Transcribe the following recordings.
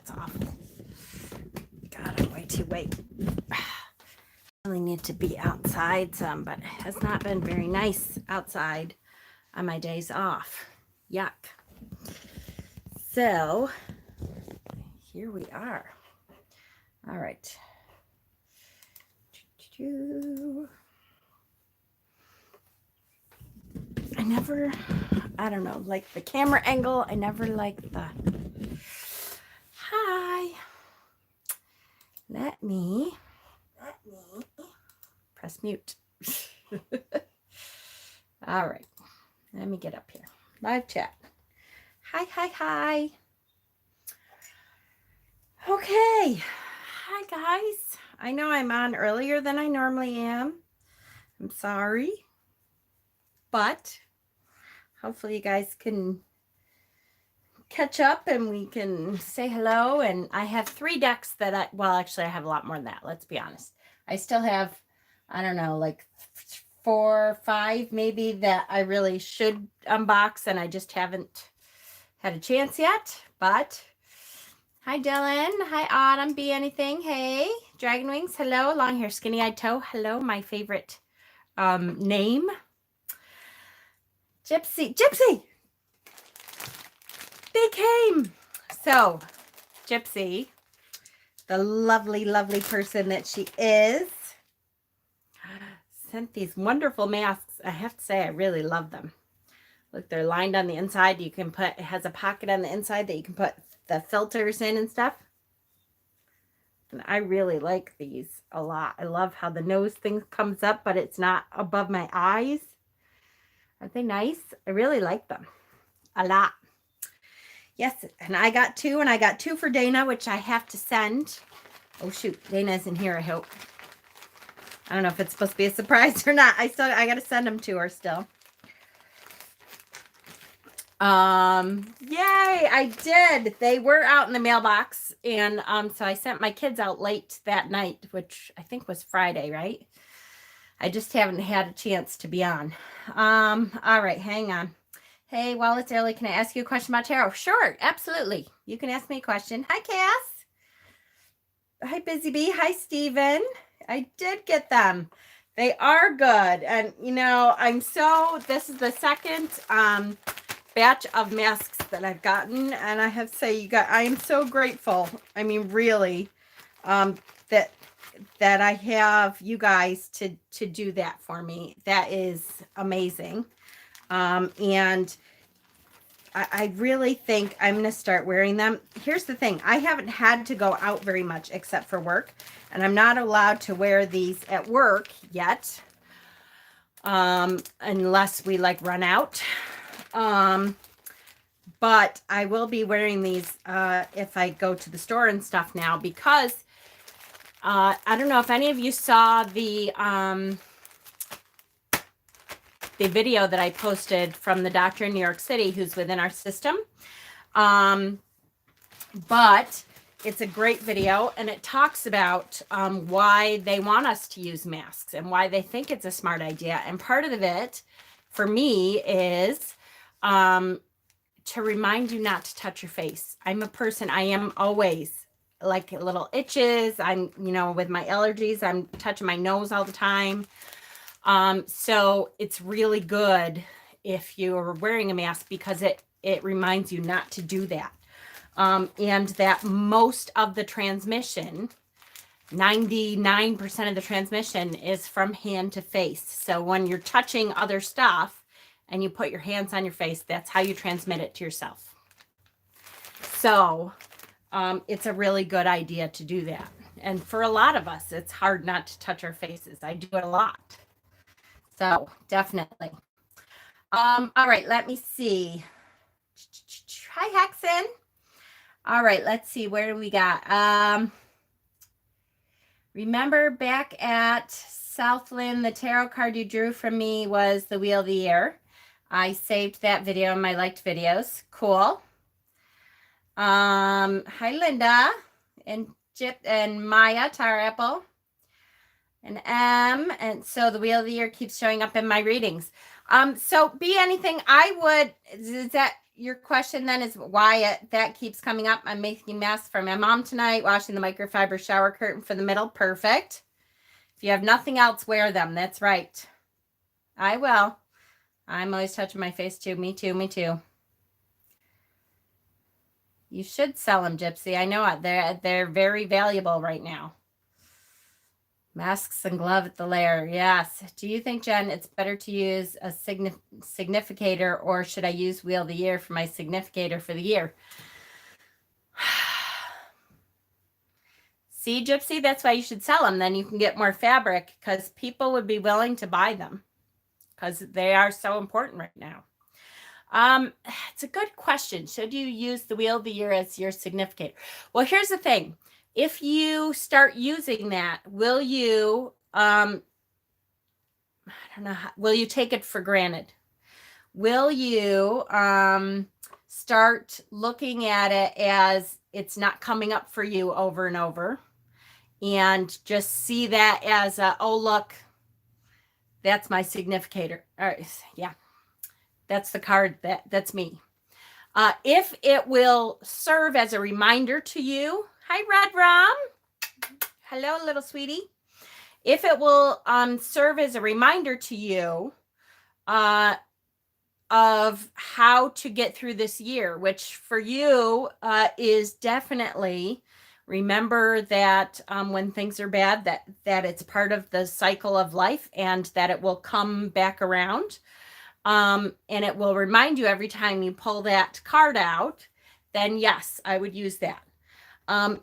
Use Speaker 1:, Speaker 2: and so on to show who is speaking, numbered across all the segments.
Speaker 1: that's awful. God, I'm way too late. Really need to be outside some, but it has not been very nice outside on my days off. Yuck. So here we are. All right. I don't know, like the camera angle. I never liked the, hi. Let me press mute. All right. Let me get up here. Live chat. Hi. Okay. Hi, guys. I know I'm on earlier than I normally am. I'm sorry. But hopefully you guys can catch up and we can say hello. And I have 3 decks that actually I have a lot more than that. Let's be honest. I still have, I don't know, like 4 or 5 maybe that I really should unbox and I just haven't had a chance yet. But hi, Dylan. Hi, Autumn. Be anything. Hey, Dragon Wings. Hello. Long hair, skinny eyed toe. Hello. My favorite name. Gypsy. They came. So, Gypsy, the lovely, lovely person that she is, sent these wonderful masks. I have to say, I really love them. Look, they're lined on the inside. You can put, it has a pocket on the inside that you can put the filters in and stuff. And I really like these a lot. I love how the nose thing comes up, but it's not above my eyes. Aren't they nice? I really like them a lot. Yes, and I got 2, and I got 2 for Dana, which I have to send. Oh, shoot. Dana's in here, I hope. I don't know if it's supposed to be a surprise or not. I got to send them to her still. Yay, I did. They were out in the mailbox, and so I sent my kids out late that night, which I think was Friday, right? I just haven't had a chance to be on. All right, hang on. Hey, while it's early, can I ask you a question about tarot? Sure, absolutely. You can ask me a question. Hi, Cass. Hi, Busy Bee. Hi, Steven. I did get them. They are good. And, you know, this is the second batch of masks that I've gotten. And I have to say, I am so grateful. I mean, really, that I have you guys to do that for me. That is amazing. And I really think I'm going to start wearing them. Here's the thing. I haven't had to go out very much except for work. And I'm not allowed to wear these at work yet. Unless we like run out. But I will be wearing these if I go to the store and stuff now, because I don't know if any of you saw the video that I posted from the doctor in New York City who's within our system. But it's a great video, and it talks about why they want us to use masks and why they think it's a smart idea. And part of it for me is to remind you not to touch your face. I'm a person, I am always like little itches. I'm, you know, with my allergies, I'm touching my nose all the time. So it's really good if you're wearing a mask, because it reminds you not to do that. And that most of the transmission, 99% of the transmission is from hand to face. So when you're touching other stuff and you put your hands on your face, that's how you transmit it to yourself. So it's a really good idea to do that. And for a lot of us, it's hard not to touch our faces. I do it a lot. So definitely. All right, let me see. Hi, Hexen. All right, let's see. Where do we got? Remember back at Southland, the tarot card you drew from me was the Wheel of the Year. I saved that video in my liked videos. Cool. Hi, Linda and Jip and Maya, Tar Apple. And M, and so the Wheel of the Year keeps showing up in my readings. So be anything. I would, is that your question then is why that keeps coming up. I'm making masks for my mom tonight, washing the microfiber shower curtain for the middle. Perfect. If you have nothing else, wear them. That's right. I will. I'm always touching my face too. Me too. Me too. You should sell them, Gypsy. I know it. They're very valuable right now. Masks and glove at the lair. Yes. Do you think, Jen, it's better to use a significator, or should I use Wheel of the Year for my significator for the year? See, Gypsy, that's why you should sell them. Then you can get more fabric, because people would be willing to buy them because they are so important right now. It's a good question. Should you use the Wheel of the Year as your significator? Well, here's the thing. If you start using that, will you, I don't know, will you take it for granted? Will you start looking at it as it's not coming up for you over and over, and just see that as a, oh, look, that's my significator. All right, yeah, that's the card, that's me. If it will serve as a reminder to you, hi, Red Rom. Hello, little sweetie. If it will serve as a reminder to you of how to get through this year, which for you is definitely remember that when things are bad, that it's part of the cycle of life and that it will come back around. And it will remind you every time you pull that card out, then yes, I would use that.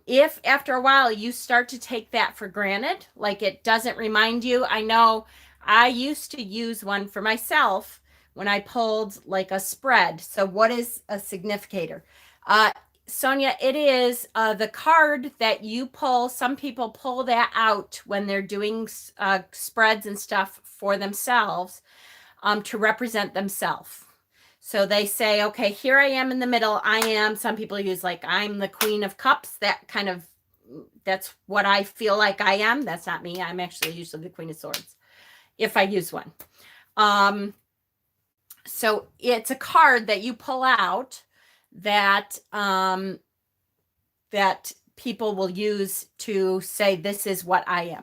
Speaker 1: If after a while you start to take that for granted, like it doesn't remind you, I know I used to use one for myself when I pulled like a spread. So what is a significator? Sonia, it is the card that you pull. Some people pull that out when they're doing spreads and stuff for themselves to represent themselves. So they say, okay, here I am in the middle. I am, some people use like, I'm the Queen of Cups. That kind of, that's what I feel like I am. That's not me. I'm actually usually the Queen of Swords if I use one. So it's a card that you pull out that, that people will use to say, this is what I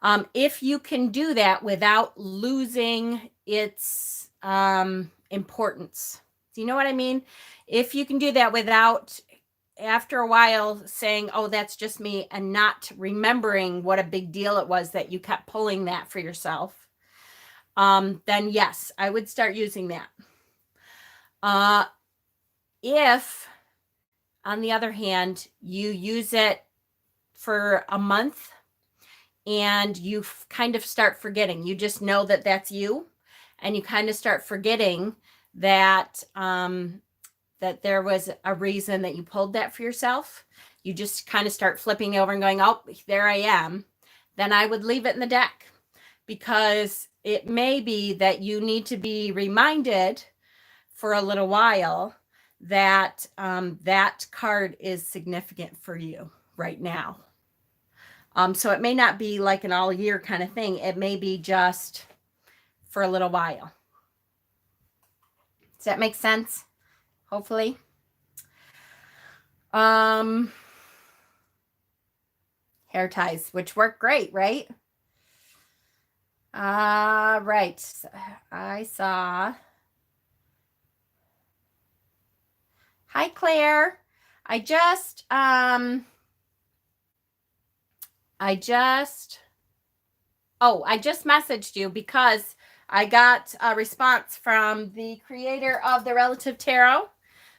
Speaker 1: am. If you can do that without losing its importance. Do you know what I mean? If you can do that without, after a while, saying, oh, that's just me, and not remembering what a big deal it was that you kept pulling that for yourself, then yes, I would start using that. If, on the other hand, you use it for a month and you kind of start forgetting, you just know that that's you, and you kind of start forgetting that that there was a reason that you pulled that for yourself, you just kind of start flipping over and going, oh, there I am, then I would leave it in the deck, because it may be that you need to be reminded for a little while that that card is significant for you right now. So it may not be like an all year kind of thing. It may be just for a little while. Does that make sense? Hopefully. Hair ties, which work great, right? Right. So I saw. Hi, Claire. I just messaged you because I got a response from the creator of the Relative Tarot,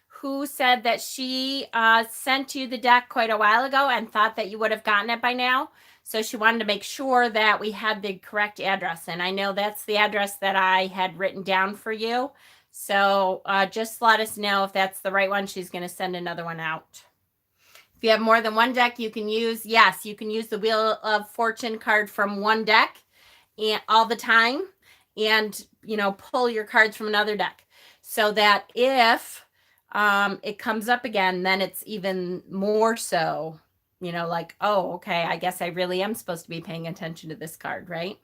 Speaker 1: who said that she sent you the deck quite a while ago and thought that you would have gotten it by now. So she wanted to make sure that we had the correct address. And I know that's the address that I had written down for you. So just let us know if that's the right one. She's going to send another one out. If you have more than one deck, you can use, yes, you can use the Wheel of Fortune card from one deck and all the time, and, you know, pull your cards from another deck, so that if it comes up again, then it's even more so, you know, like, oh, okay, I guess I really am supposed to be paying attention to this card, right?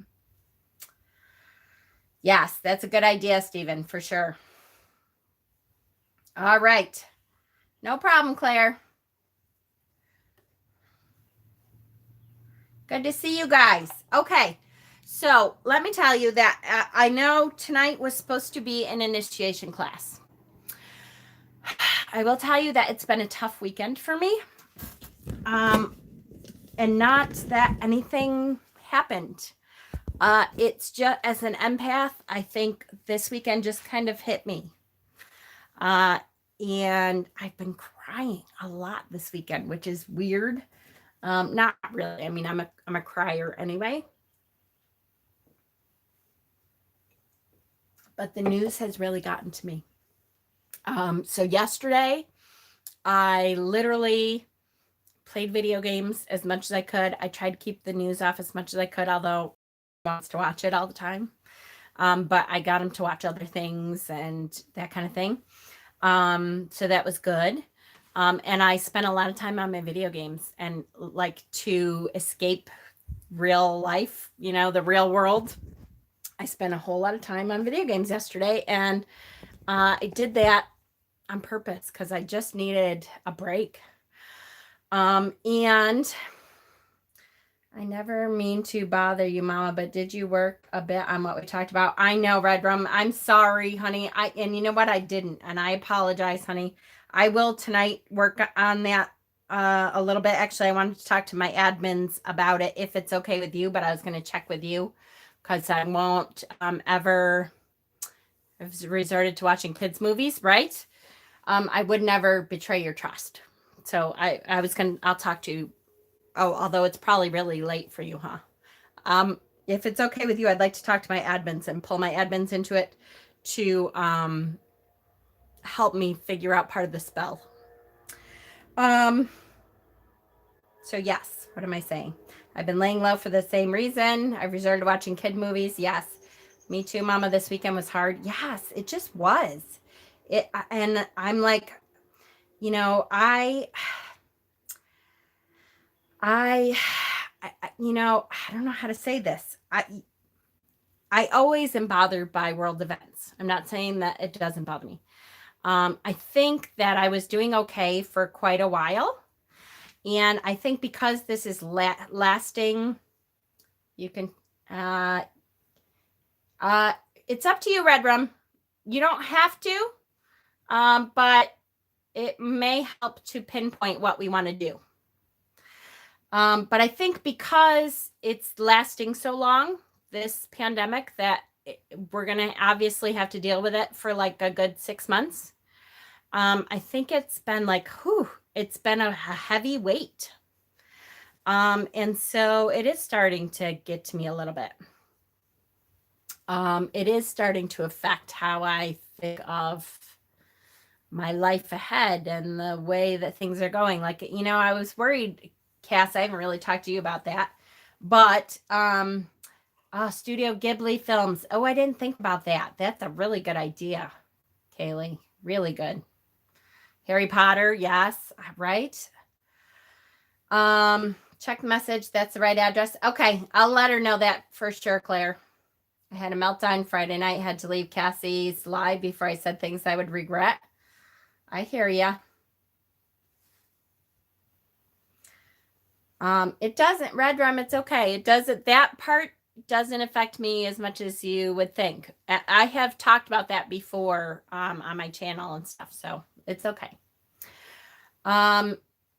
Speaker 1: Yes, that's a good idea, Stephen, for sure. All right. No problem, Claire. Good to see you guys. Okay. So let me tell you that I know tonight was supposed to be an initiation class. I will tell you that it's been a tough weekend for me. And not that anything happened. It's just, as an empath, I think this weekend just kind of hit me. And I've been crying a lot this weekend, which is weird. Not really. I mean, I'm a crier anyway. But the news has really gotten to me. So yesterday, I literally played video games as much as I could. I tried to keep the news off as much as I could, although he wants to watch it all the time. But I got him to watch other things and that kind of thing. So that was good. And I spent a lot of time on my video games and like to escape real life, the real world. I spent a whole lot of time on video games yesterday, and I did that on purpose because I just needed a break. And I never mean to bother you, Mama, but did you work a bit on what we talked about? I know, Red Rum. I'm sorry, honey. And you know what? I didn't, and I apologize, honey. I will tonight work on that a little bit. Actually, I wanted to talk to my admins about it if it's okay with you, but I was going to check with you because I won't ever have resorted to watching kids' movies, right? I would never betray your trust. So I'll talk to you. Oh, although it's probably really late for you, huh? If it's okay with you, I'd like to talk to my admins and pull my admins into it to help me figure out part of the spell. So yes, what am I saying? I've been laying low for the same reason. I've resorted to watching kid movies. Yes. Me too, Mama. This weekend was hard. Yes, it just was. And I'm like, I don't know how to say this. I always am bothered by world events. I'm not saying that it doesn't bother me. I think that I was doing okay for quite a while. And I think because this is lasting, you can, it's up to you, Red Rum. You don't have to, but it may help to pinpoint what we want to do. But I think because it's lasting so long, this pandemic, that we're going to obviously have to deal with it for like a good 6 months. I think it's been like, it's been a heavy weight. And so it is starting to get to me a little bit. It is starting to affect how I think of my life ahead and the way that things are going. Like, I was worried, Cass, I haven't really talked to you about that, but, Studio Ghibli films. Oh, I didn't think about that. That's a really good idea, Kaylee. Really good. Harry Potter. Yes. Right. Check the message. That's the right address. Okay. I'll let her know that for sure, Claire. I had a meltdown Friday night. Had to leave Cassie's live before I said things I would regret. I hear ya. It doesn't, Red Rum, it's okay. It doesn't, that part doesn't affect me as much as you would think. I have talked about that before on my channel and stuff, so it's okay.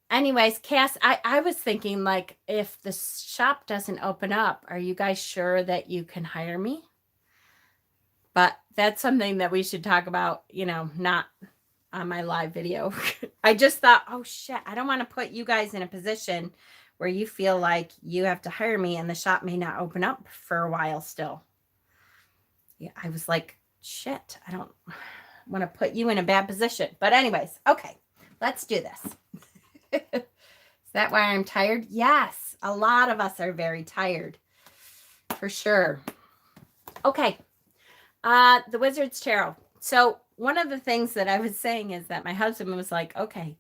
Speaker 1: Anyways, Cass, I was thinking, like, if the shop doesn't open up, are you guys sure that you can hire me? But that's something that we should talk about, not on my live video. I just thought, oh shit, I don't want to put you guys in a position where you feel like you have to hire me and the shop may not open up for a while still. Yeah, I was like, shit, I don't want to put you in a bad position. But anyways, okay, let's do this. Is that why I'm tired? Yes, a lot of us are very tired, for sure. Okay, the Wizard's Tarot. So one of the things that I was saying is that my husband was like, okay,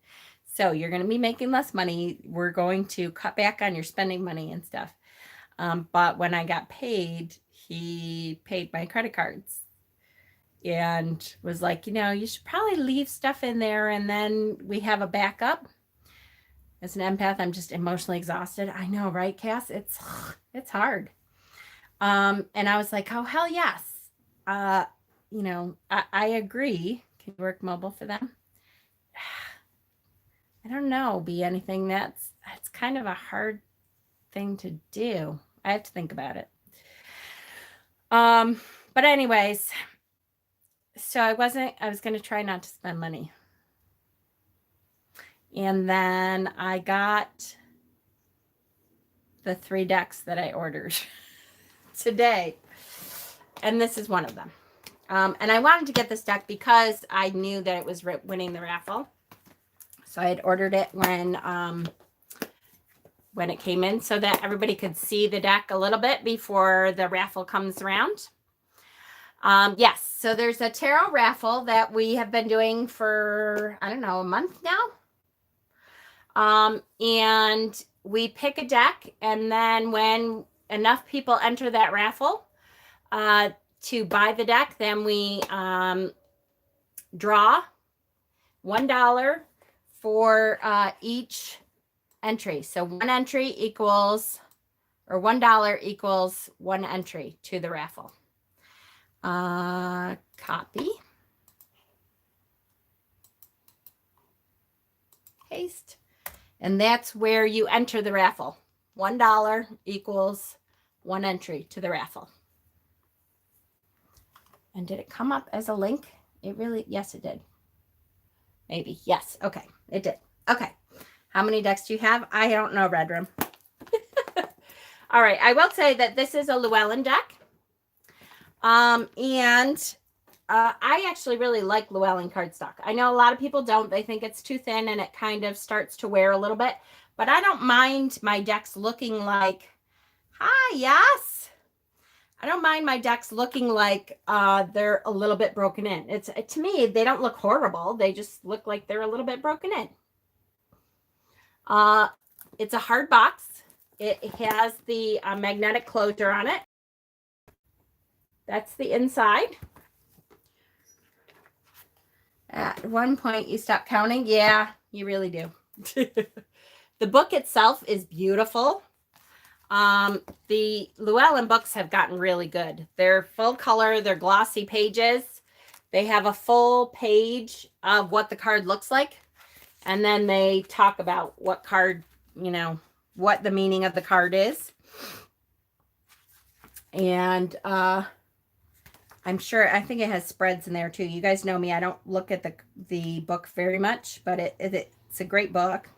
Speaker 1: so you're going to be making less money. We're going to cut back on your spending money and stuff. But when I got paid, he paid my credit cards. and was like, you should probably leave stuff in there and then we have a backup. As an empath, I'm just emotionally exhausted. I know, right, Cass? It's hard. And I was like, oh, hell yes. I agree. Can you work mobile for them? I don't know, be anything that's kind of a hard thing to do. I have to think about it. But anyways, so I was going to try not to spend money. And then I got the 3 decks that I ordered today. And this is one of them. And I wanted to get this deck because I knew that it was winning the raffle. So I had ordered it when it came in so that everybody could see the deck a little bit before the raffle comes around. Yes, so there's a tarot raffle that we have been doing for, I don't know, a month now. And we pick a deck, and then when enough people enter that raffle to buy the deck, then we draw $1 for each entry. So one entry equals, or $1 equals 1 entry to the raffle. Copy. Paste. And that's where you enter the raffle. $1 equals 1 entry to the raffle. And did it come up as a link? Yes, it did. Maybe. Yes. Okay. It did. Okay. How many decks do you have? I don't know, Red Room. All right. I will say that this is a Llewellyn deck. And I actually really like Llewellyn cardstock. I know a lot of people don't. They think it's too thin and it kind of starts to wear a little bit. But I don't mind my decks looking like, hi, yes. I don't mind my decks looking like they're a little bit broken in. To me, they don't look horrible. They just look like they're a little bit broken in. It's a hard box. It has the magnetic closure on it. That's the inside. At one point, you stop counting. Yeah, you really do. The book itself is beautiful. The Llewellyn books have gotten really good. They're full color. They're glossy pages. They have a full page of what the card looks like. And then they talk about what card, what the meaning of the card is. And I'm sure, I think it has spreads in there too. You guys know me. I don't look at the book very much, but it's a great book.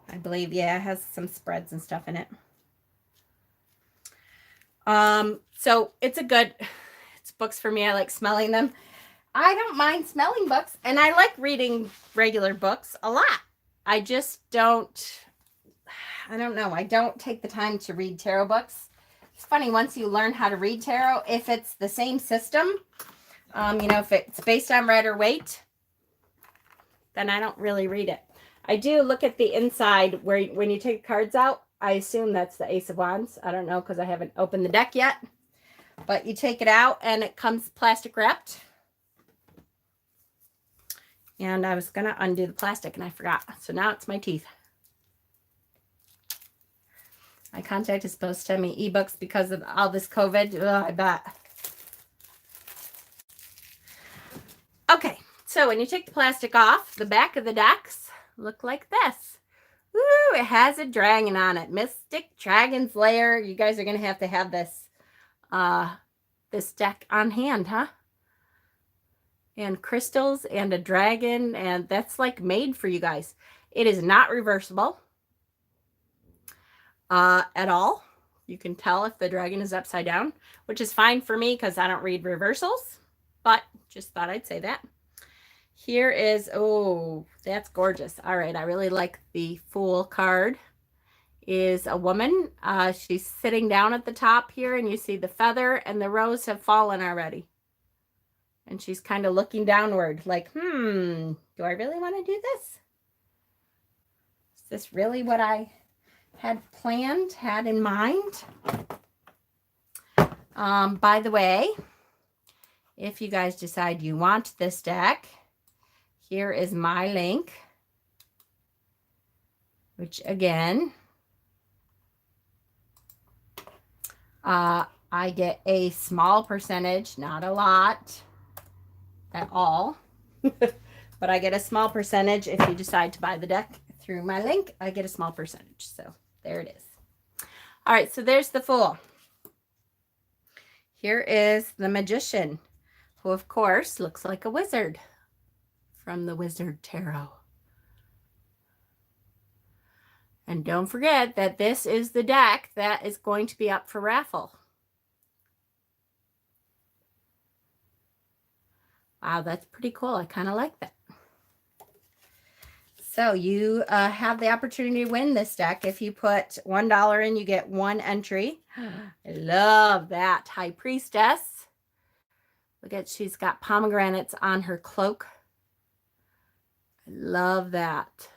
Speaker 1: I believe, yeah, it has some spreads and stuff in it. So it's books for me. I like smelling them. I don't mind smelling books, and I like reading regular books a lot. I just don't know. I don't take the time to read tarot books. It's funny, once you learn how to read tarot, if it's the same system, if it's based on Rider Waite, then I don't really read it. I do look at the inside where when you take cards out, I assume that's the Ace of Wands. I don't know because I haven't opened the deck yet. But you take it out and it comes plastic wrapped. And I was going to undo the plastic and I forgot. So now it's my teeth. Eye contact is supposed to send me ebooks because of all this COVID. Ugh, I bet. Okay, so when you take the plastic off, the back of the decks look like this. Ooh, it has a dragon on it. Mystic Dragon's Lair. You guys are going to have this this deck on hand, huh? And crystals and a dragon, and that's like made for you guys. It is not reversible at all. You can tell if the dragon is upside down, which is fine for me because I don't read reversals, but just thought I'd say that. Here is, oh, that's gorgeous. All right, I really like the Fool card. Is a woman. She's sitting down at the top here, and you see the feather, and the rose have fallen already. And she's kind of looking downward, like, do I really want to do this? Is this really what I had in mind? By the way, if you guys decide you want this deck, here is my link, which again, I get a small percentage, not a lot at all, but I get a small percentage if you decide to buy the deck through my link. I get a small percentage. So there it is. All right, so there's the Fool. Here is the Magician, who of course looks like a wizard from the Wizard Tarot. And don't forget that this is the deck that is going to be up for raffle. Wow, that's pretty cool. I kind of like that. So you have the opportunity to win this deck. If you put $1 in, you get 1 entry. I love that. High Priestess. Look at, she's got pomegranates on her cloak. I love that.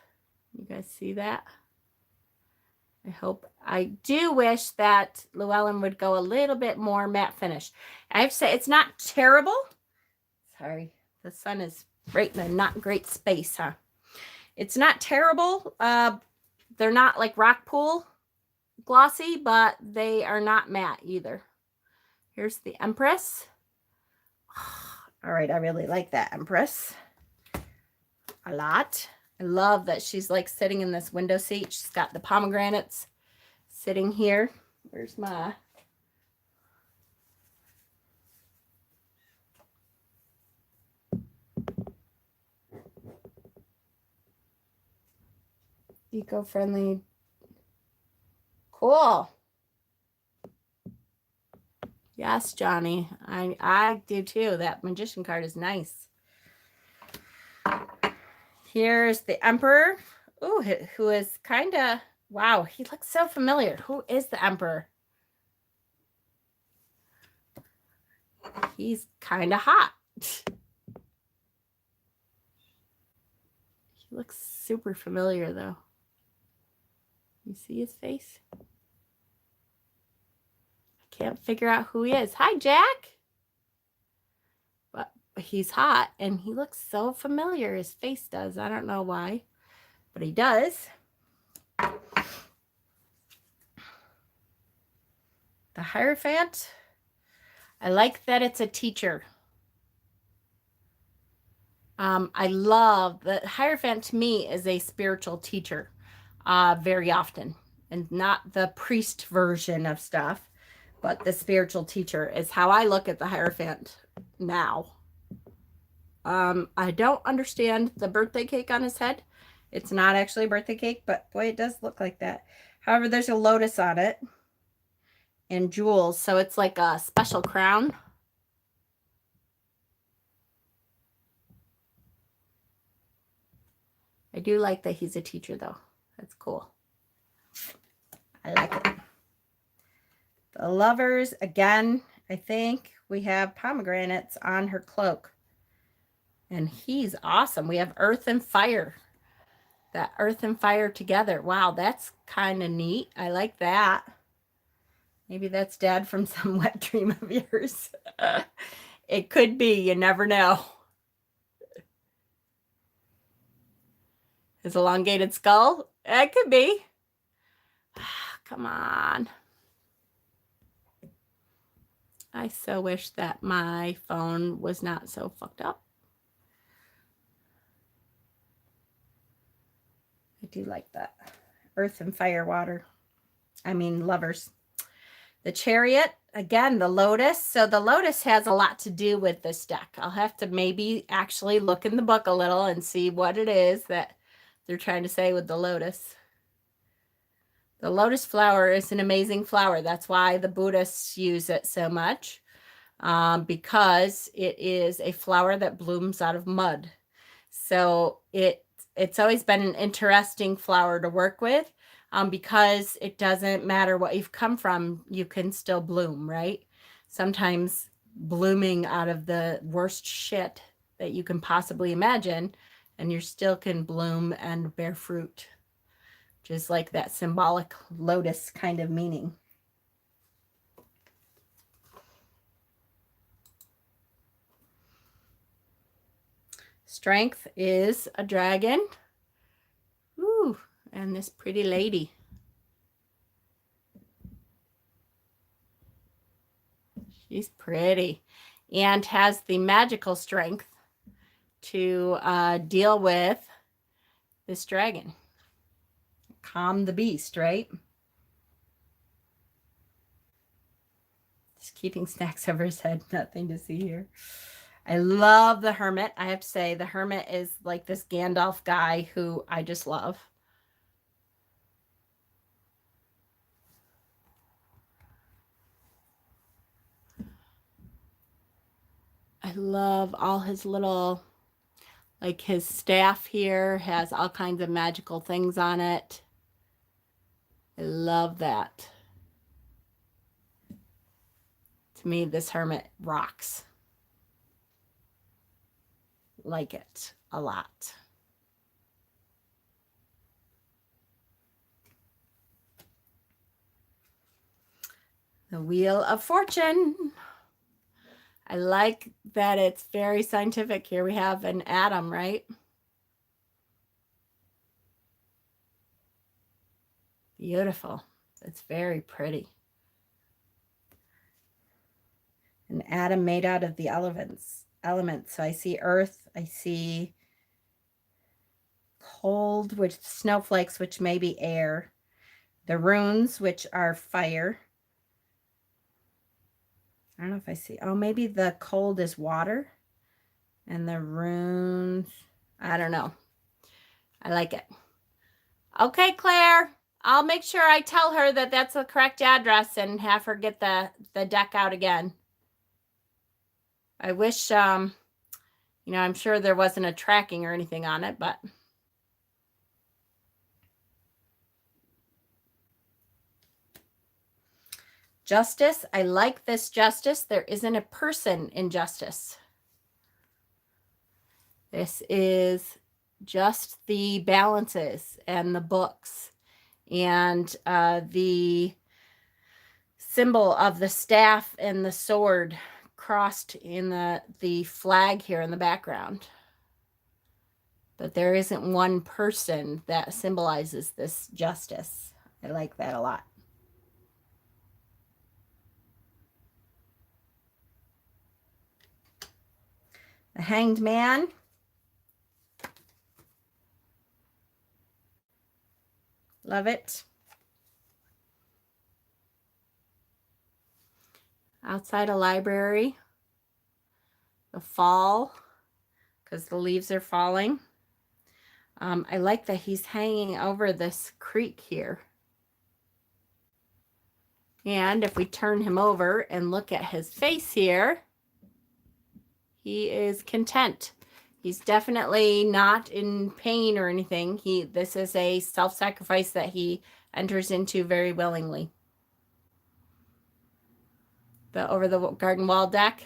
Speaker 1: You guys see that? I do wish that Llewellyn would go a little bit more matte finish. I have to say, it's not terrible. Sorry, the sun is right in a not great space, huh? It's not terrible. They're not like rock pool glossy, but they are not matte either. Here's the Empress. All right, I really like that Empress a lot. I love that she's like sitting in this window seat. She's got the pomegranates sitting here. Where's my... eco-friendly. Cool. Yes, Johnny. I do too. That Magician card is nice. Here's the Emperor. Ooh, who is kind of... Wow, he looks so familiar. Who is the Emperor? He's kind of hot. He looks super familiar, though. You see his face? I can't figure out who he is. Hi, Jack. But he's hot, and he looks so familiar. His face does. I don't know why, but he does. The Hierophant. I like that it's a teacher. I love that Hierophant to me is a spiritual teacher very often, and not the priest version of stuff, but the spiritual teacher is how I look at the Hierophant now. I don't understand the birthday cake on his head. It's not actually a birthday cake, but boy, it does look like that. However, there's a lotus on it and jewels, so it's like a special crown. I do like that he's a teacher, though. That's cool. I like it. The Lovers, again, I think we have pomegranates on her cloak. And he's awesome. We have Earth and Fire. That Earth and Fire together. Wow, that's kind of neat. I like that. Maybe that's Dad from some wet dream of yours. It could be. You never know. His elongated skull? It could be. Come on. I so wish that my phone was not so fucked up. I do like that. Earth and Fire, water. I mean, Lovers. The Chariot. Again, the Lotus. So the Lotus has a lot to do with this deck. I'll have to maybe actually look in the book a little and see what it is that they're trying to say with the Lotus. The lotus flower is an amazing flower. That's why the Buddhists use it so much, because it is a flower that blooms out of mud. So it's always been an interesting flower to work with, because it doesn't matter what you've come from, you can still bloom, right? Sometimes blooming out of the worst shit that you can possibly imagine, and you still can bloom and bear fruit. Just like that symbolic lotus kind of meaning. Strength is a dragon. Ooh, and this pretty lady. She's pretty and has the magical strength to deal with this dragon. Calm the beast, right? Just keeping snacks over his head. Nothing to see here. I love the Hermit. I have to say, the Hermit is like this Gandalf guy who I just love. I love all his little, like his staff here has all kinds of magical things on it. I love that. To me, this Hermit rocks. Like it a lot. The Wheel of Fortune. I like that it's very scientific. Here we have an atom, right? Beautiful. It's very pretty. An atom made out of the elements. So I see earth, I see cold, which snowflakes, which may be air. The runes, which are fire. I don't know if I see. Oh, maybe the cold is water. And the runes, I don't know. I like it. Okay, Claire. I'll make sure I tell her that that's the correct address and have her get the deck out again. I wish, I'm sure there wasn't a tracking or anything on it, but. Justice. I like this Justice. There isn't a person in Justice. This is just the balances and the books and the symbol of the staff and the sword crossed in the flag here in the background. But there isn't one person that symbolizes this Justice. I like that a lot. The Hanged Man. Love it. Outside a library. The fall, because the leaves are falling. I like that he's hanging over this creek here. And if we turn him over and look at his face here, he is content. He's definitely not in pain or anything. This is a self-sacrifice that he enters into very willingly. The Over the Garden Wall deck.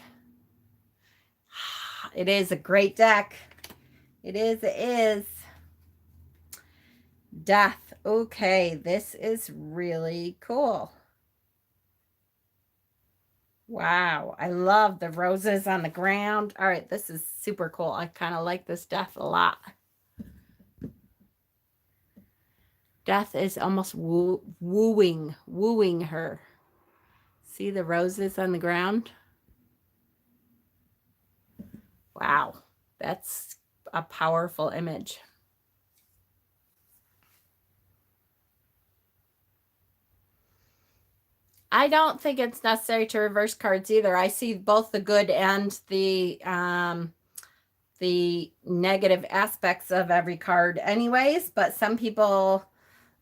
Speaker 1: It is a great deck. It is. Death. Okay, this is really cool. Wow, I love the roses on the ground. All right, this is super cool. I kind of like this Death a lot. Death is almost wooing her. See the roses on the ground? Wow, that's a powerful image. I don't think it's necessary to reverse cards either. I see both the good and the negative aspects of every card anyways, but some people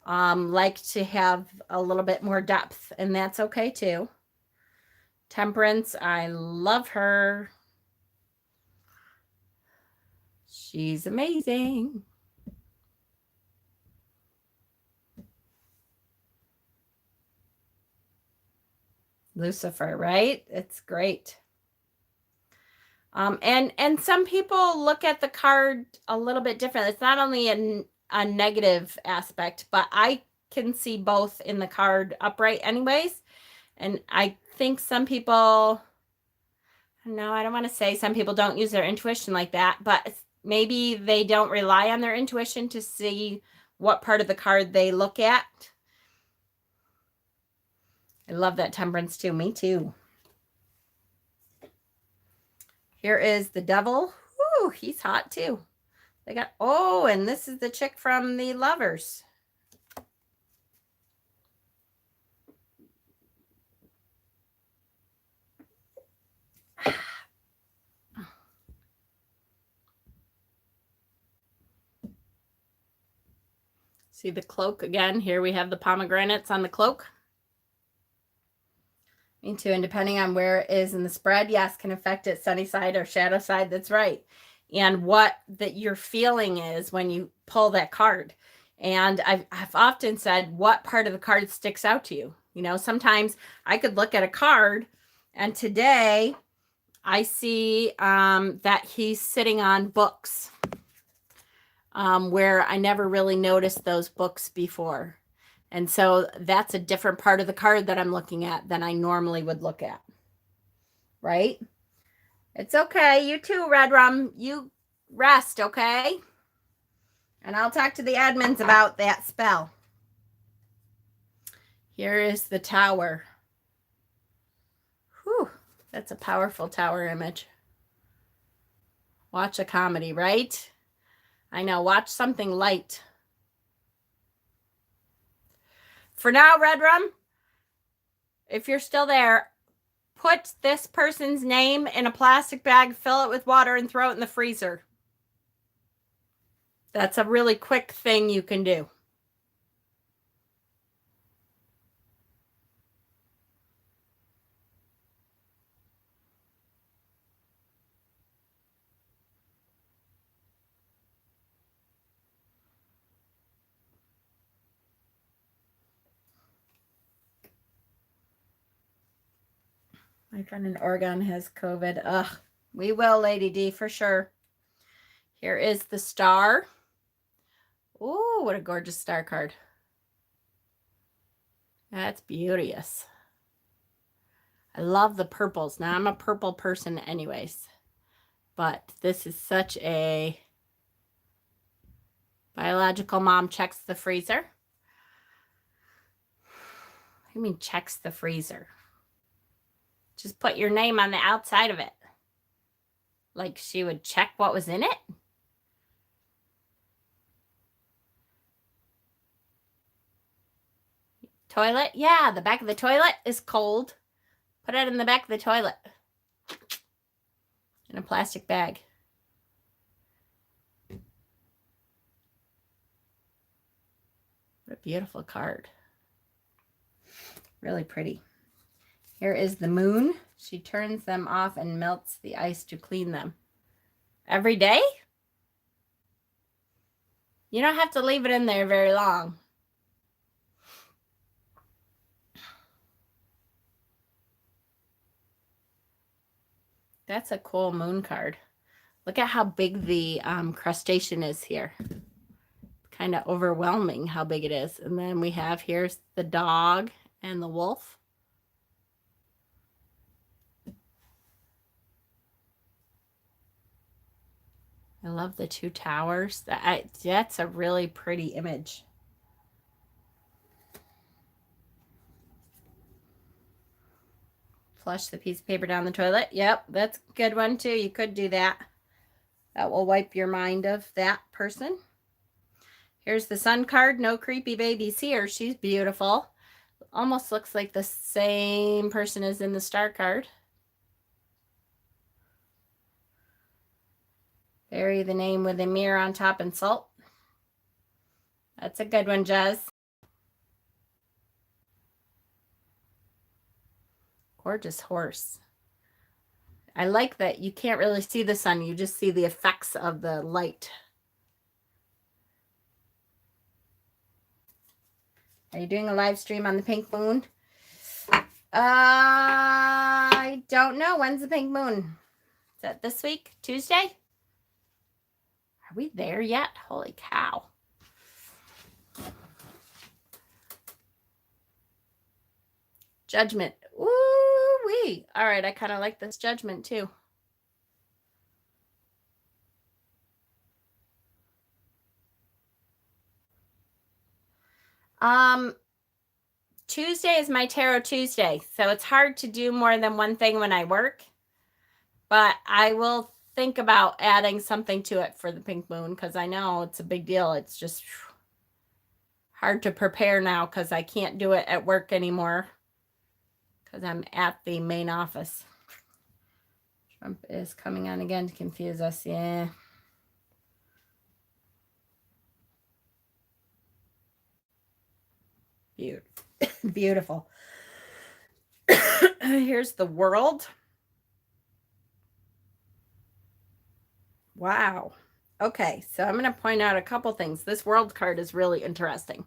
Speaker 1: like to have a little bit more depth, and that's okay too. Temperance, I love her. She's amazing. Lucifer, right? It's great. And some people look at the card a little bit different. It's not only a negative aspect, but I can see both in the card upright anyways. And I think some people, no, I don't want to say some people don't use their intuition like that, but maybe they don't rely on their intuition to see what part of the card they look at. I love that Temperance too. Me too. Here is the Devil. Ooh, he's hot too. They got, oh, and this is the chick from the Lovers. See the cloak again. Here we have the pomegranates on the cloak. Me too. And depending on where it is in the spread, yes, can affect it sunny side or shadow side. That's right. And what that your feeling is when you pull that card. And I've often said, what part of the card sticks out to you? You know, sometimes I could look at a card, and today I see that he's sitting on books. Where I never really noticed those books before. And so that's a different part of the card that I'm looking at than I normally would look at. Right? It's okay. You too, Red Rum. You rest, okay? And I'll talk to the admins about that spell. Here is the Tower. Whew, that's a powerful tower image. Watch a comedy, right? I know, watch something light. For now, Red Rum, if you're still there, put this person's name in a plastic bag, fill it with water, and throw it in the freezer. That's a really quick thing you can do. My friend in Oregon has COVID. Ugh, we will, Lady D, for sure. Here is the Star. Ooh, what a gorgeous star card. That's beauteous. I love the purples. Now, I'm a purple person anyways, but this is such a biological mom checks the freezer. What do you mean checks the freezer? Just put your name on the outside of it. Like she would check what was in it? Toilet? Yeah, the back of the toilet is cold. Put it in the back of the toilet. In a plastic bag. What a beautiful card. Really pretty. Here is the Moon. She turns them off and melts the ice to clean them. Every day? You don't have to leave it in there very long. That's a cool moon card. Look at how big the crustacean is here. Kind of overwhelming how big it is. And then we have here's the dog and the wolf. I love the two towers. That's a really pretty image. Flush the piece of paper down the toilet. Yep, that's a good one too. You could do that. That will wipe your mind of that person. Here's the Sun card. No creepy babies here. She's beautiful. Almost looks like the same person as in the Star card. Bury the name with a mirror on top and salt. That's a good one, Jez. Gorgeous horse. I like that you can't really see the sun. You just see the effects of the light. Are you doing a live stream on the pink moon? I don't know. When's the pink moon? Is that this week? Tuesday? Are we there yet? Holy cow. Judgment. Ooh-wee. All right, I kind of like this Judgment too. Tuesday is my Tarot Tuesday, so it's hard to do more than one thing when I work. But I will think about adding something to it for the pink moon because I know it's a big deal. It's just hard to prepare now because I can't do it at work anymore because I'm at the main office. Trump is coming on again to confuse us. Yeah. Beautiful. Here's the world. Wow. Okay, so I'm going to point out a couple things. This world card is really interesting.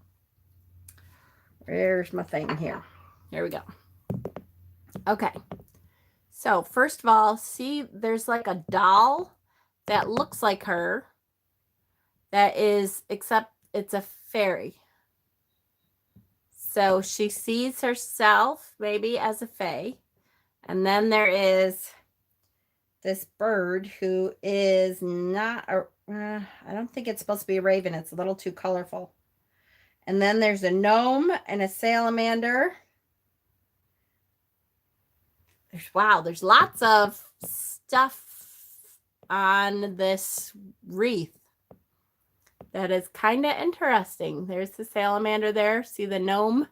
Speaker 1: Where's my thing here? Here we go. Okay. So first of all, see, there's like a doll that looks like her that is, except it's a fairy. So she sees herself maybe as a fae. And then there is this bird who is not, I don't think it's supposed to be a raven. It's a little too colorful. And then there's a gnome and a salamander. There's lots of stuff on this wreath that is kind of interesting. There's the salamander there. See the gnome?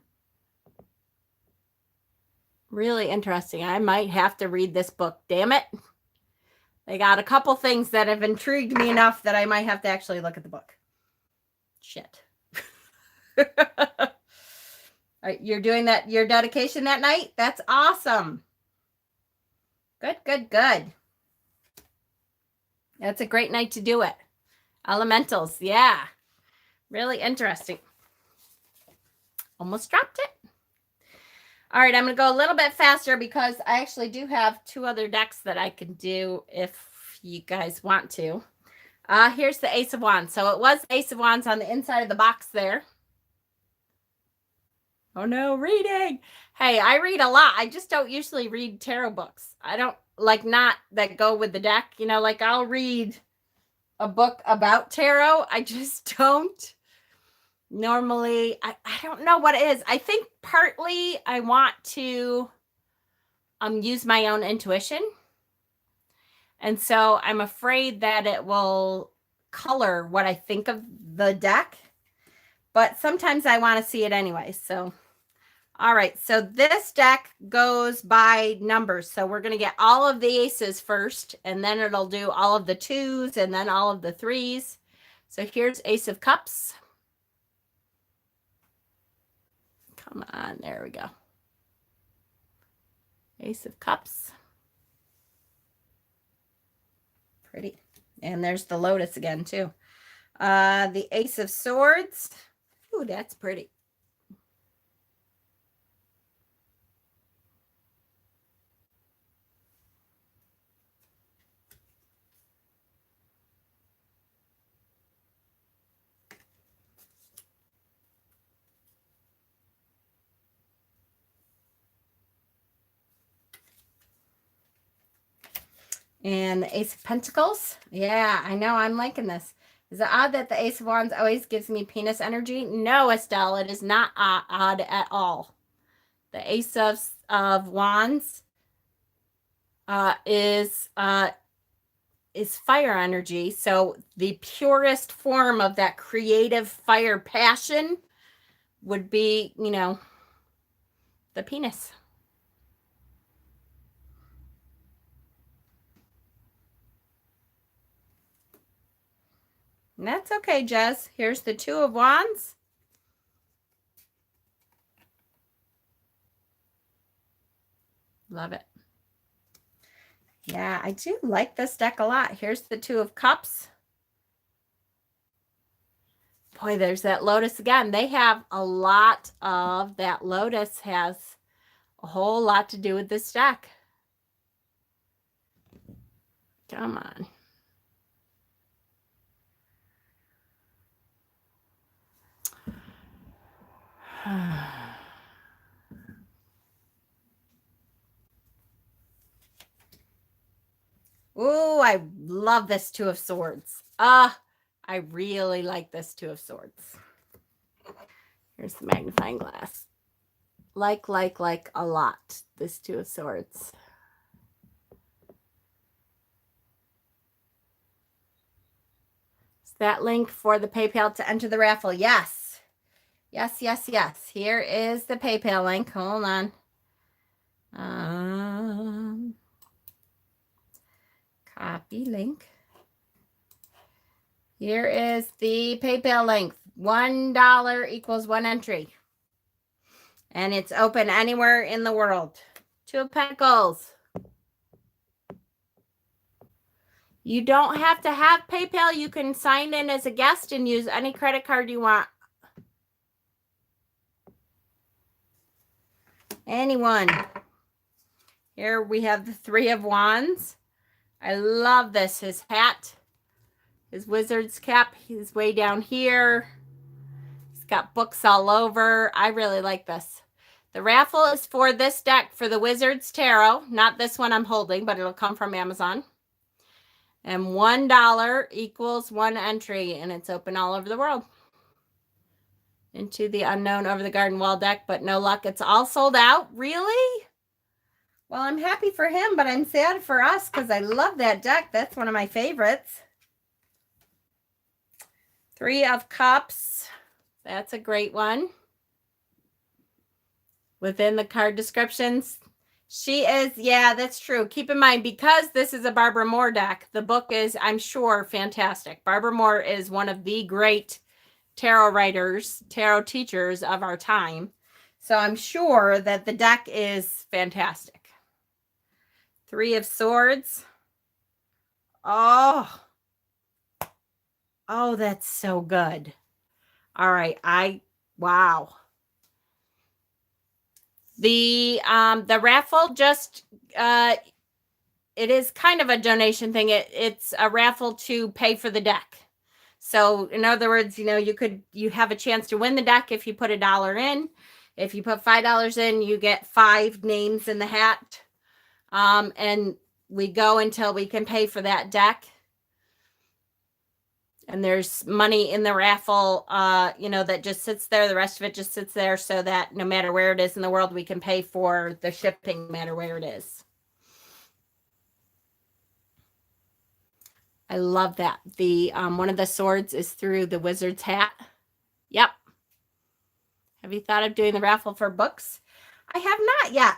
Speaker 1: Really interesting. I might have to read this book. Damn it. They got a couple things that have intrigued me enough that I might have to actually look at the book. Shit. You're doing that, your dedication that night? That's awesome. Good, good, good. That's a great night to do it. Elementals, yeah. Really interesting. Almost dropped it. All right, I'm going to go a little bit faster because I actually do have 2 other decks that I can do if you guys want to. Here's the Ace of Wands. So it was Ace of Wands on the inside of the box there. Oh no, reading. Hey, I read a lot. I just don't usually read tarot books. I don't like not that go with the deck. You know, like I'll read a book about tarot. I just don't normally. I don't know what it is. I think partly I want to use my own intuition. And so I'm afraid that it will color what I think of the deck. But sometimes I want to see it anyway. So, all right. So this deck goes by numbers. So we're going to get all of the aces first, and then it'll do all of the 2s and then all of the 3s. So here's Ace of Cups. Come on. There we go. Ace of Cups. Pretty. And there's the Lotus again, too. The Ace of Swords. Ooh, that's pretty. And the Ace of Pentacles. Yeah, I know. I'm liking this. Is it odd that the Ace of Wands always gives me penis energy? No, Estelle, it is not odd at all. The Ace of Wands is fire energy. So the purest form of that creative fire passion would be, you know, the penis. And that's okay, Jess. Here's the 2 of Wands. Love it. Yeah, I do like this deck a lot. Here's the 2 of Cups. Boy, there's that Lotus again. They have a lot of that. Lotus has a whole lot to do with this deck. Come on. Ooh, I love this 2 of Swords. I really like this 2 of Swords. Here's the magnifying glass. Like a lot, this Two of Swords. Is that link for the PayPal to enter the raffle? Yes. Yes. Here is the PayPal link. Hold on. Copy link. Here is the PayPal link. $1 equals 1 entry. And it's open anywhere in the world. Two of Pentacles. You don't have to have PayPal. You can sign in as a guest and use any credit card you want. Anyone. Here we have the Three of Wands. I love this. His hat. His wizard's cap. He's way down here. He's got books all over. I really like this. The raffle is for this deck for the Wizard's Tarot. Not this one I'm holding, but it'll come from Amazon. And $1 equals 1 entry, and it's open all over the world. Into the Unknown Over the Garden Wall deck, but no luck. It's all sold out. Really? Well, I'm happy for him, but I'm sad for us because I love that deck. That's one of my favorites. Three of Cups. That's a great one. Within the card descriptions, she is, yeah, that's true. Keep in mind, because this is a Barbara Moore deck, the book is, I'm sure, fantastic. Barbara Moore is one of the great tarot writers, tarot teachers of our time. So I'm sure that the deck is fantastic. Three of Swords. Oh, that's so good. All right. Wow. The raffle just, it is kind of a donation thing. It's a raffle to pay for the deck. So in other words, you have a chance to win the deck if you put $1 in. If you put $5 in, you get 5 names in the hat. And we go until we can pay for that deck. And there's money in the raffle, that just sits there. The rest of it just sits there so that no matter where it is in the world, we can pay for the shipping no matter where it is. I love that. The one of the swords is through the wizard's hat. Yep. Have you thought of doing the raffle for books? I have not yet.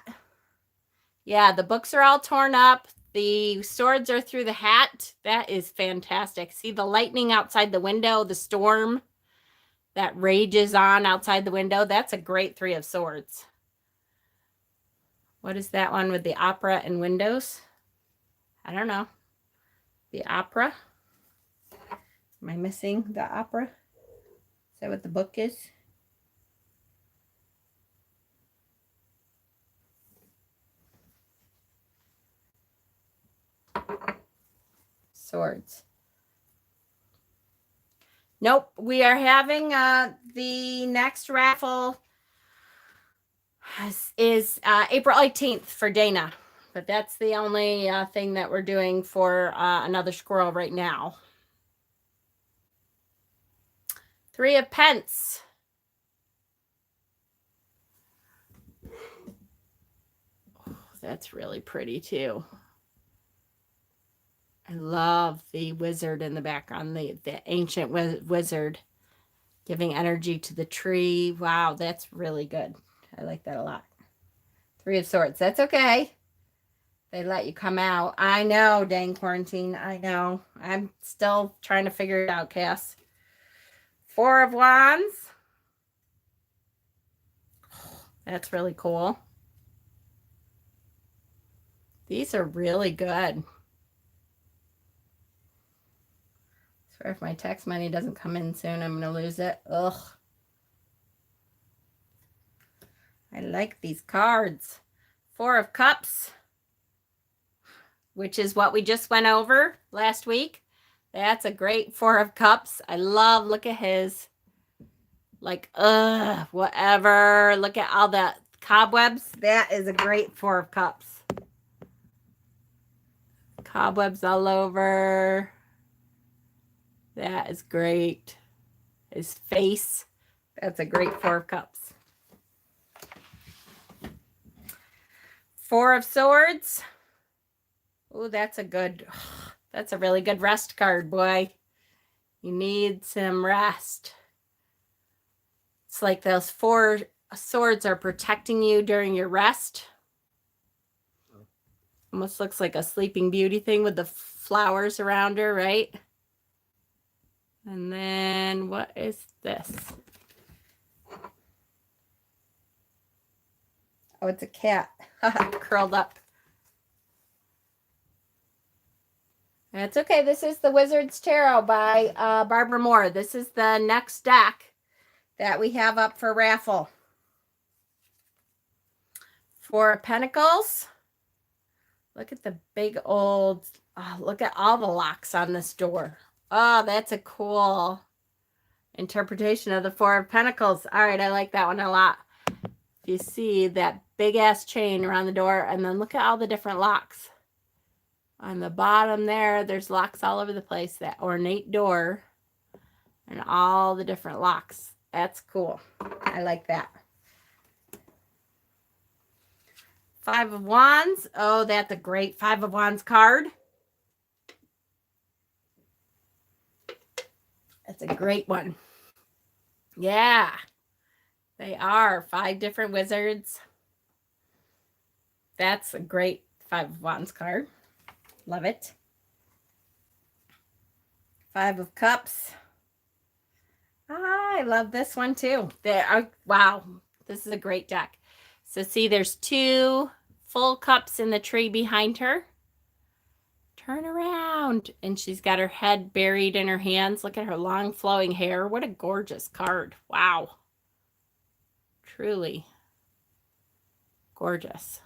Speaker 1: Yeah, the books are all torn up. The swords are through the hat. That is fantastic. See the lightning outside the window, the storm that rages on outside the window. That's a great Three of Swords. What is that one with the opera and windows? I don't know. The opera. Am I missing the opera? Is that what the book is? Swords. Nope. We are having the next raffle is April 18th for Dana. But that's the only thing that we're doing for another squirrel right now. Three of Pence. Oh, that's really pretty too. I love the wizard in the background, the ancient wizard giving energy to the tree. Wow, that's really good. I like that a lot. Three of Swords. That's okay. They let you come out. I know, dang quarantine. I know. I'm still trying to figure it out, Cass. Four of Wands. That's really cool. These are really good. I swear if my tax money doesn't come in soon, I'm going to lose it. Ugh. I like these cards. Four of Cups, which is what we just went over last week. That's a great Four of Cups. I love, look at his, like, whatever. Look at all the cobwebs. That is a great Four of Cups. Cobwebs all over. That is great. His face. That's a great Four of Cups. Four of Swords. Oh, that's a really good rest card, boy. You need some rest. It's like those four swords are protecting you during your rest. Almost looks like a Sleeping Beauty thing with the flowers around her, right? And then what is this? Oh, it's a cat curled up. That's okay. This is the Wizard's Tarot by Barbara Moore. This is the next deck that we have up for raffle. Four of Pentacles. Look at the big old, look at all the locks on this door. Oh, that's a cool interpretation of the Four of Pentacles. All right, I like that one a lot. You see that big ass chain around the door, and then look at all the different locks. On the bottom there's locks all over the place. That ornate door and all the different locks. That's cool. I like that. Five of Wands. Oh, that's a great Five of Wands card. That's a great one. Yeah, they are 5 different wizards. That's a great Five of Wands card. Love it. Five of Cups. I love this one too. Wow, this is a great deck. So see, there's 2 full cups in the tree behind her. Turn around. And she's got her head buried in her hands. Look at her long flowing hair. What a gorgeous card. Wow. Truly gorgeous.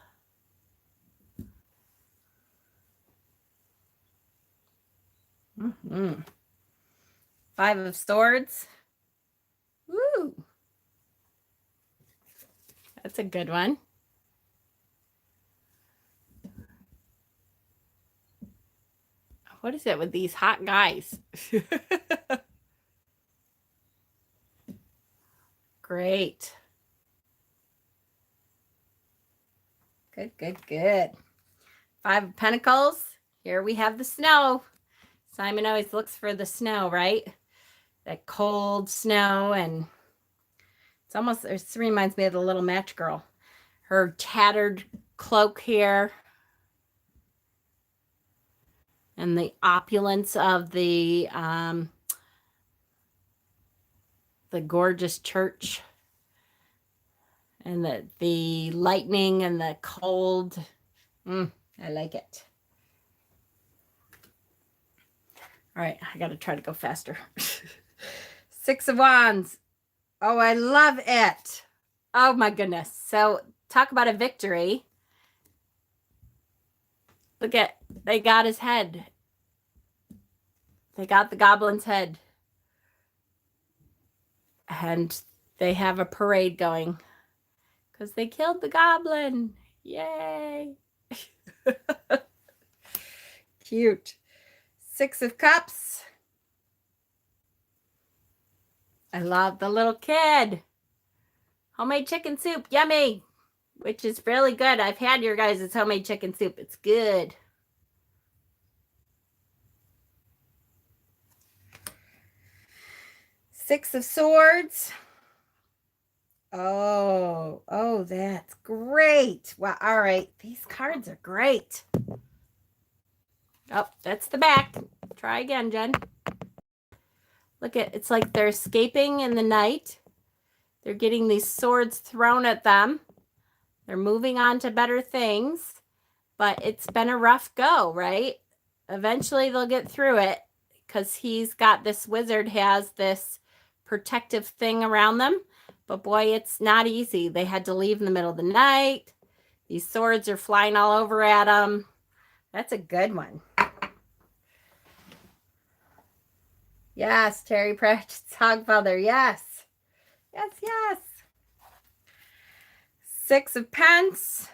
Speaker 1: Five of Swords. Woo. That's a good one. What is it with these hot guys? Great. Good, good, good. Five of Pentacles. Here we have the snow. Simon always looks for the snow, right? That cold snow, and it's almost, it reminds me of the little match girl. Her tattered cloak here. And the opulence of the gorgeous church. And the lightning and the cold. I like it. All right, I got to try to go faster. Six of Wands. Oh, I love it. Oh, my goodness. So talk about a victory. Look at, they got his head. They got the goblin's head. And they have a parade going. Because they killed the goblin. Yay. Cute. Six of Cups. I love the little kid. Homemade chicken soup. Yummy. Which is really good. I've had your guys' homemade chicken soup. It's good. Six of Swords. Oh, that's great. Wow. All right. These cards are great. Oh, that's the back. Try again, Jen. Look at, it's like they're escaping in the night. They're getting these swords thrown at them. They're moving on to better things, but it's been a rough go, right? Eventually they'll get through it because this wizard has this protective thing around them. But boy, it's not easy. They had to leave in the middle of the night. These swords are flying all over at them. That's a good one. Yes, Terry Pratchett's Hogfather. Yes. Yes, yes. Six of Pence.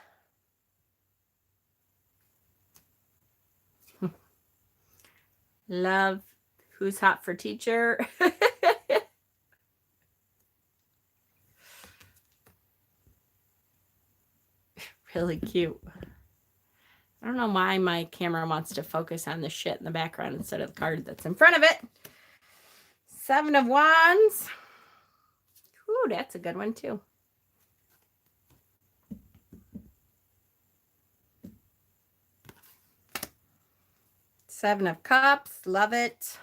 Speaker 1: Love Who's Hot for Teacher. really cute. I don't know why my camera wants to focus on the shit in the background instead of the card that's in front of it. 7 of Wands. Ooh, that's a good one too. Seven of Cups. Love it.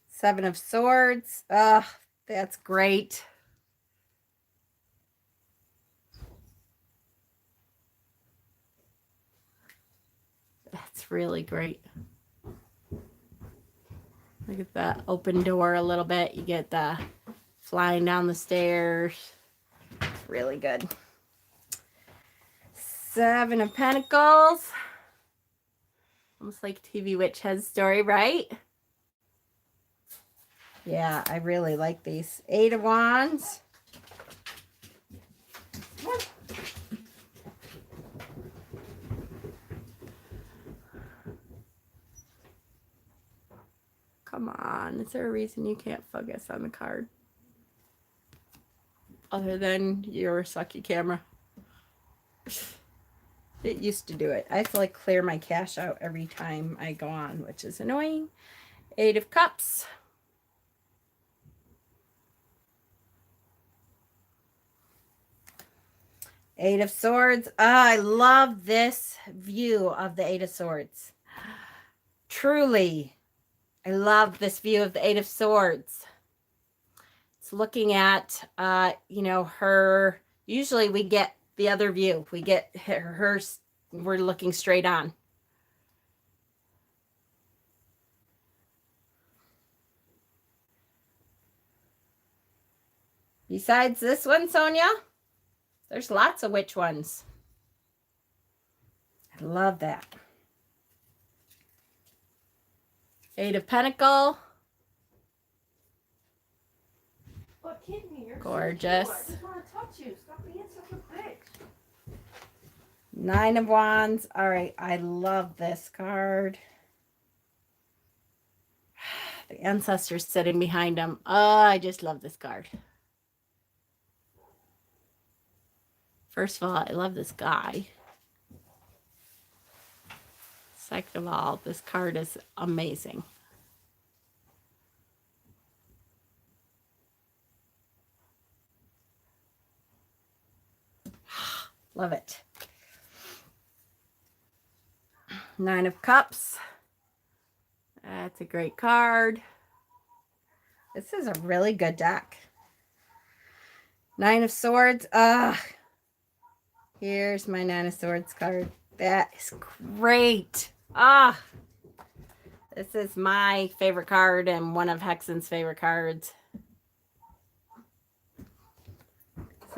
Speaker 1: Seven of Swords. Ugh, that's great. That's really great. Look at the open door a little bit. You get the flying down the stairs. It's really good. 7 of Pentacles. Almost like TV Witch has a story, right? Yeah, I really like these. 8 of Wands. Come on. Is there a reason you can't focus on the card? Other than your sucky camera. It used to do it. I have to like clear my cache out every time I go on, which is annoying. 8 of Cups. Eight of Swords. I love this view of the Eight of Swords. Truly, I love this view of the Eight of Swords. It's looking at, you know, her. Usually we get the other view. We get her, we're looking straight on. Besides this one, Sonia, there's lots of witch ones. I love that. 8 of Pentacle.
Speaker 2: What kidding me? You're
Speaker 1: Gorgeous.
Speaker 2: So I just want to touch you. Stop being such a bitch.
Speaker 1: 9 of Wands. All right, I love this card. The ancestors sitting behind him. Oh, I just love this card. First of all, I love this guy. Second of all, this card is amazing. Love it. 9 of Cups. That's a great card. This is a really good deck. 9 of Swords. Here's my 9 of Swords card. That is great. This is my favorite card and one of Hexen's favorite cards.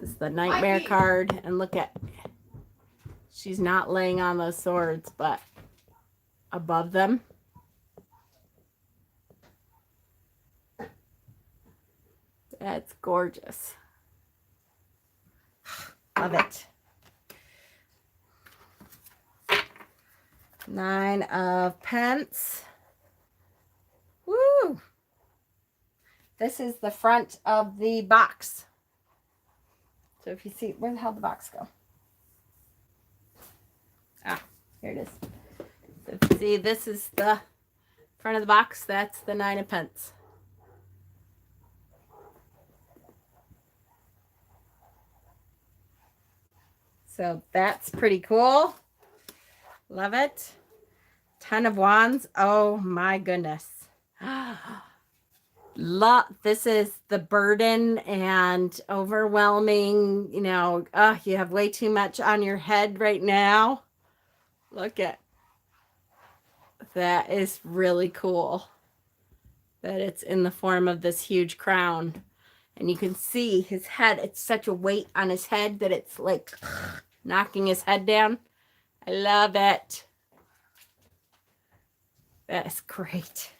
Speaker 1: This is the Nightmare card. And look at, she's not laying on those swords, but above them. That's gorgeous. Love it. 9 of Pence. Woo! This is the front of the box. So if you see, where the hell did the box go? Here it is. So if you see, this is the front of the box. That's the 9 of Pence. So that's pretty cool. Love it. 10 of Wands. Oh my goodness. This is the burden and overwhelming, you know, you have way too much on your head right now. Look at that. Is really cool that it's in the form of this huge crown. And you can see his head. It's such a weight on his head that it's like knocking his head down. I love it. That's great.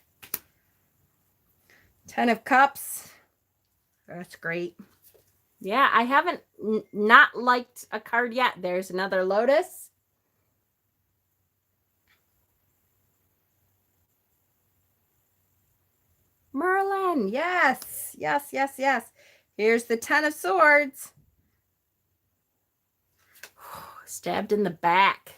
Speaker 1: 10 of Cups. That's great. Yeah, I haven't not liked a card yet. There's another Lotus. Merlin. Yes. Yes, yes, yes. Here's the Ten of Swords. Stabbed in the back.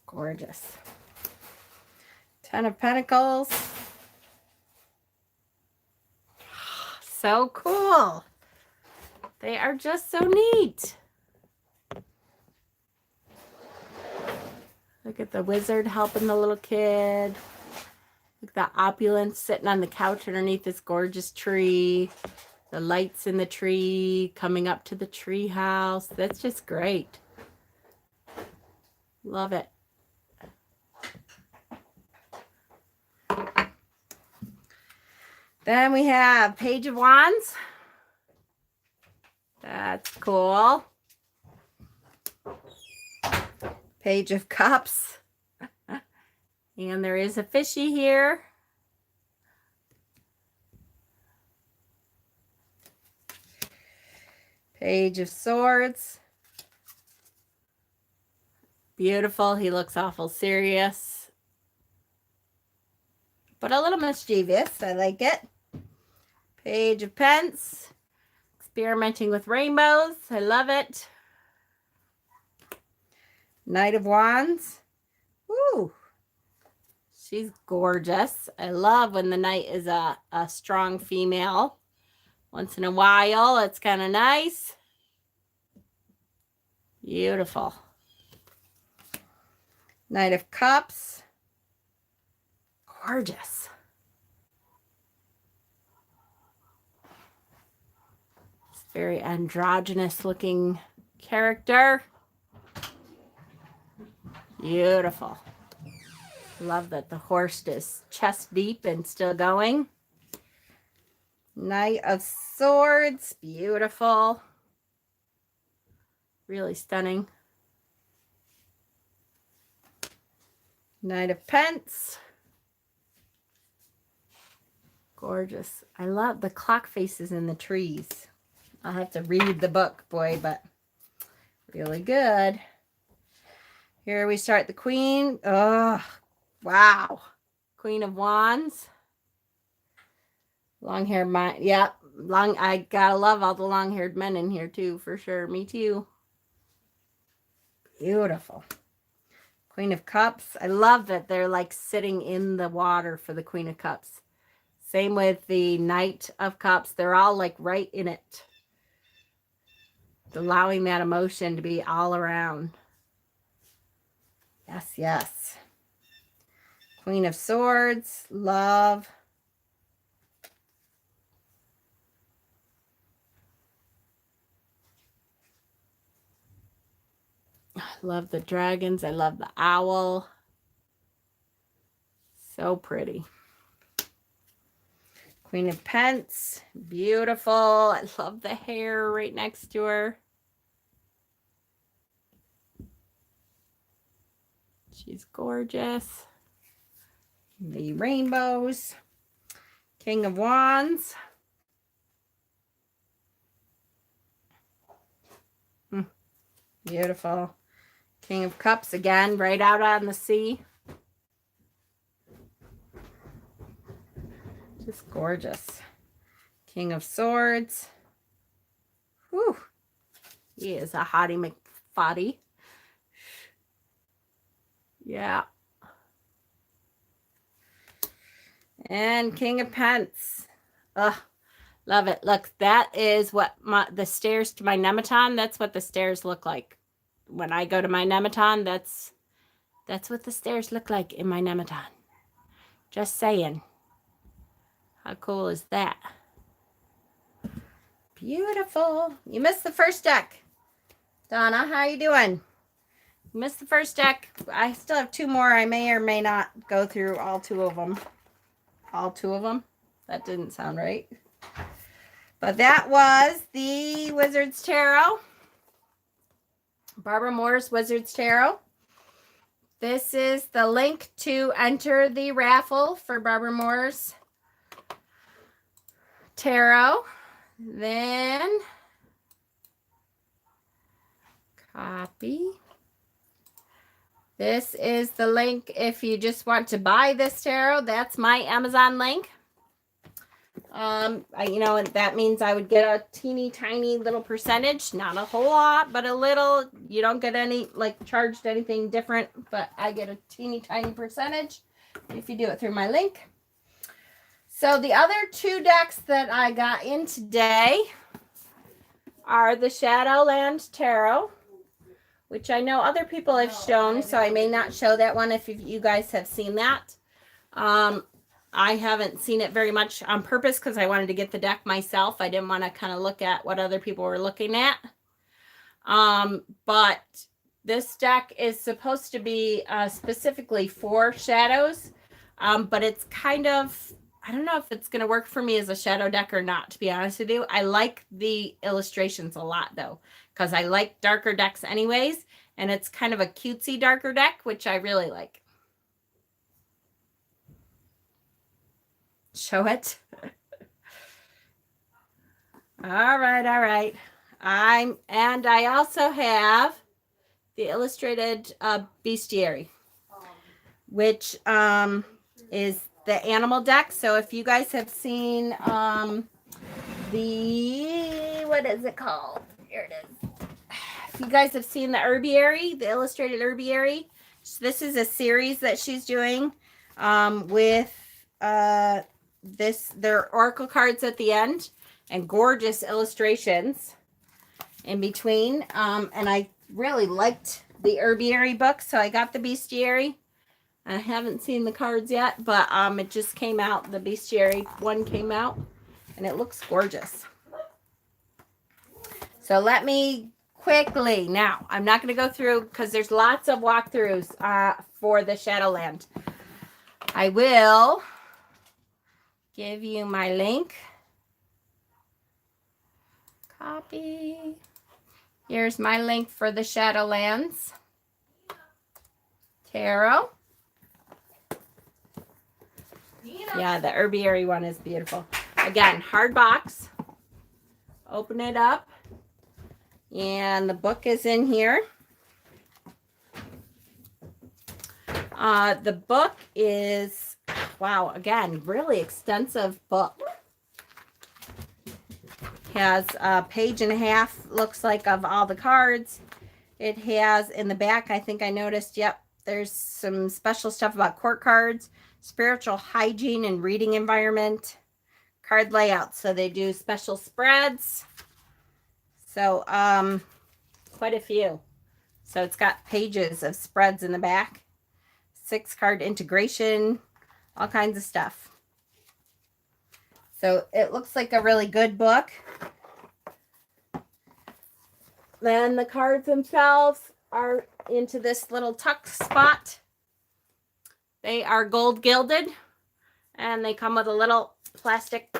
Speaker 1: Gorgeous. Ten of Pentacles. So cool. They are just so neat. Look at the wizard helping the little kid. Look at the opulence sitting on the couch underneath this gorgeous tree. The lights in the tree coming up to the tree house. That's just great. Love it. Then we have Page of Wands. That's cool. Page of Cups. And there is a fishy here. Page of Swords. Beautiful. He looks awful serious, but a little mischievous. I like it. Page of Pence. Experimenting with rainbows. I love it. Knight of Wands. Woo. She's gorgeous. I love when the knight is a strong female. Once in a while, it's kind of nice. Beautiful. Knight of Cups. Gorgeous. It's a very androgynous looking character. Beautiful. Love that the horse is chest deep and still going. Knight of Swords. Beautiful. Really stunning. Knight of Pence. Gorgeous. I love the clock faces in the trees. I'll have to read the book, boy, but really good. Here we start the Queen. Oh, wow. Queen of Wands. Long-haired man. Yep. I gotta love all the long-haired men in here too, for sure. Me too. Beautiful. Queen of Cups. I love that they're like sitting in the water for the Queen of Cups. Same with the Knight of Cups. They're all like right in it. Allowing that emotion to be all around. Yes, yes. Queen of Swords. Love. I love the dragons. I love the owl. So pretty. Queen of Pence. Beautiful. I love the hair right next to her. She's gorgeous. The rainbows. King of Wands. Beautiful. King of Cups again, right out on the sea. Just gorgeous. King of Swords. Whew. He is a hottie McFotty. Yeah. And King of Pence. Ugh. Love it. Look, that is what the stairs to my Nematon, that's what the stairs look like. When I go to my Nematon, that's what the stairs look like in my Nematon. Just saying. How cool is that? Beautiful. You missed the first deck. Donna, how you doing? You missed the first deck. I still have two more. I may or may not go through all two of them. All two of them? That didn't sound right. But that was the Wizard's Tarot. Barbara Moore's Wizard's Tarot. This is the link to enter the raffle for Barbara Moore's Tarot. Then copy. This is the link if you just want to buy this tarot. That's my Amazon link. And that means I would get a teeny tiny little percentage, not a whole lot, but a little. You don't get any charged anything different, but I get a teeny tiny percentage if you do it through my link. So the other 2 decks that I got in today are the Shadowlands Tarot, which I know other people have shown, so I may not show that one if you guys have seen that. I haven't seen it very much on purpose because I wanted to get the deck myself. I didn't want to kind of look at what other people were looking at. But this deck is supposed to be specifically for shadows, but it's kind of, I don't know if it's going to work for me as a shadow deck or not, to be honest with you. I like the illustrations a lot, though, because I like darker decks anyways, and it's kind of a cutesy darker deck, which I really like. Show it. All right. I also have the illustrated Bestiary, which is the animal deck. So if you guys have seen what is it called? Here it is. If you guys have seen the Herbiary, the illustrated Herbiary, so this is a series that she's doing with their oracle cards at the end and gorgeous illustrations in between. And I really liked the Herbiary book, so I got the Bestiary. I haven't seen the cards yet, but it just came out. The Bestiary one came out, and it looks gorgeous. So let me quickly, now, I'm not going to go through because there's lots of walkthroughs for the Shadowland. I will give you my link. Copy. Here's my link for the Shadowlands Tarot. Yeah, the Herbiary one is beautiful. Again, hard box. Open it up. And the book is in here. The book is, wow, again, really extensive book. Has a page and a half, looks like, of all the cards. It has in the back, I think I noticed, yep, there's some special stuff about court cards, spiritual hygiene and reading environment, card layout. So they do special spreads. So quite a few. So it's got pages of spreads in the back, 6-card integration, all kinds of stuff. So it looks like a really good book. Then the cards themselves are into this little tuck spot. They are gold gilded, and they come with a little plastic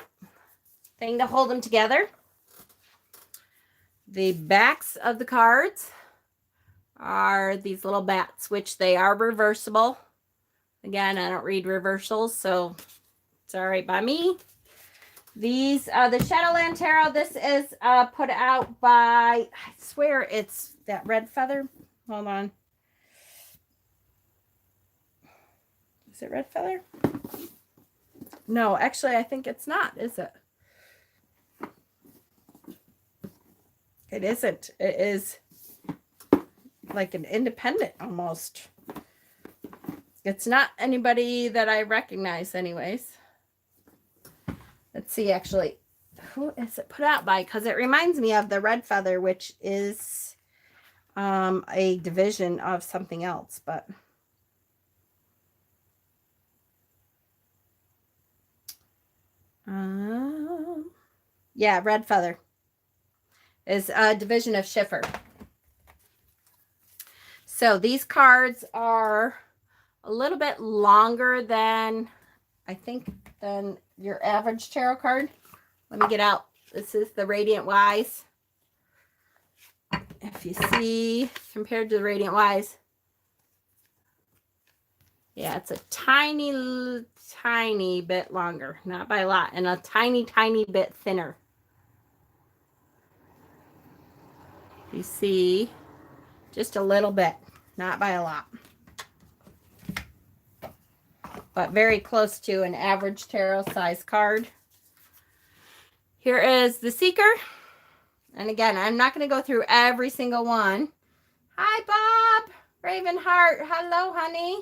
Speaker 1: thing to hold them together. The backs of the cards are these little bats, which they are reversible. Again, I don't read reversals, so it's all right by me. These, the Shadowland Tarot, this is put out by, I swear it's that Red Feather. Hold on. Is it Red Feather? No, actually, I think it's not, is it? It isn't. It is like an independent almost. It's not anybody that I recognize anyways. Let's see, actually, who is it put out by? Because it reminds me of the Red Feather, which is a division of something else. But yeah, Red Feather is a division of Schiffer. So these cards are a little bit longer than, I think, than your average tarot card. Let me get out. This is the Radiant Wise. If you see, compared to the Radiant Wise, Yeah, it's a tiny, tiny bit longer, not by a lot, and a tiny, tiny bit thinner. You see, just a little bit, not by a lot, but very close to an average tarot size card. Here is the Seeker. And again, I'm not going to go through every single one. Hi, Bob. Ravenheart. Hello, honey.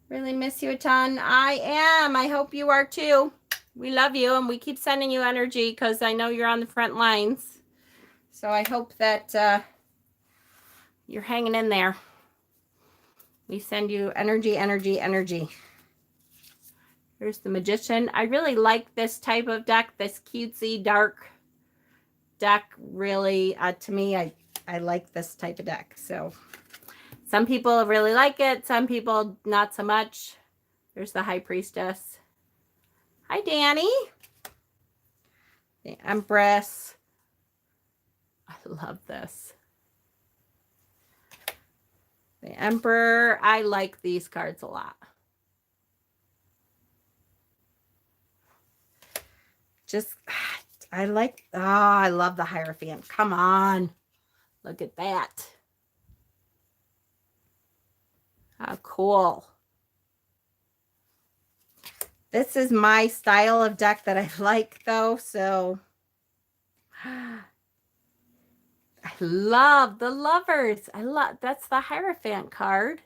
Speaker 1: Really miss you a ton. I am. I hope you are too. We love you, and we keep sending you energy because I know you're on the front lines. So I hope that you're hanging in there. We send you energy, energy, energy. Here's the Magician. I really like this type of deck, this cutesy, dark deck. Really, to me, I like this type of deck. So some people really like it. Some people not so much. There's the High Priestess. Hi, Danny. The Empress. I love this. The Emperor. I like these cards a lot. Just, I like, oh, I love the Hierophant. Come on. Look at that. How cool. This is my style of deck that I like, though, so I love the Lovers. That's the Hierophant card.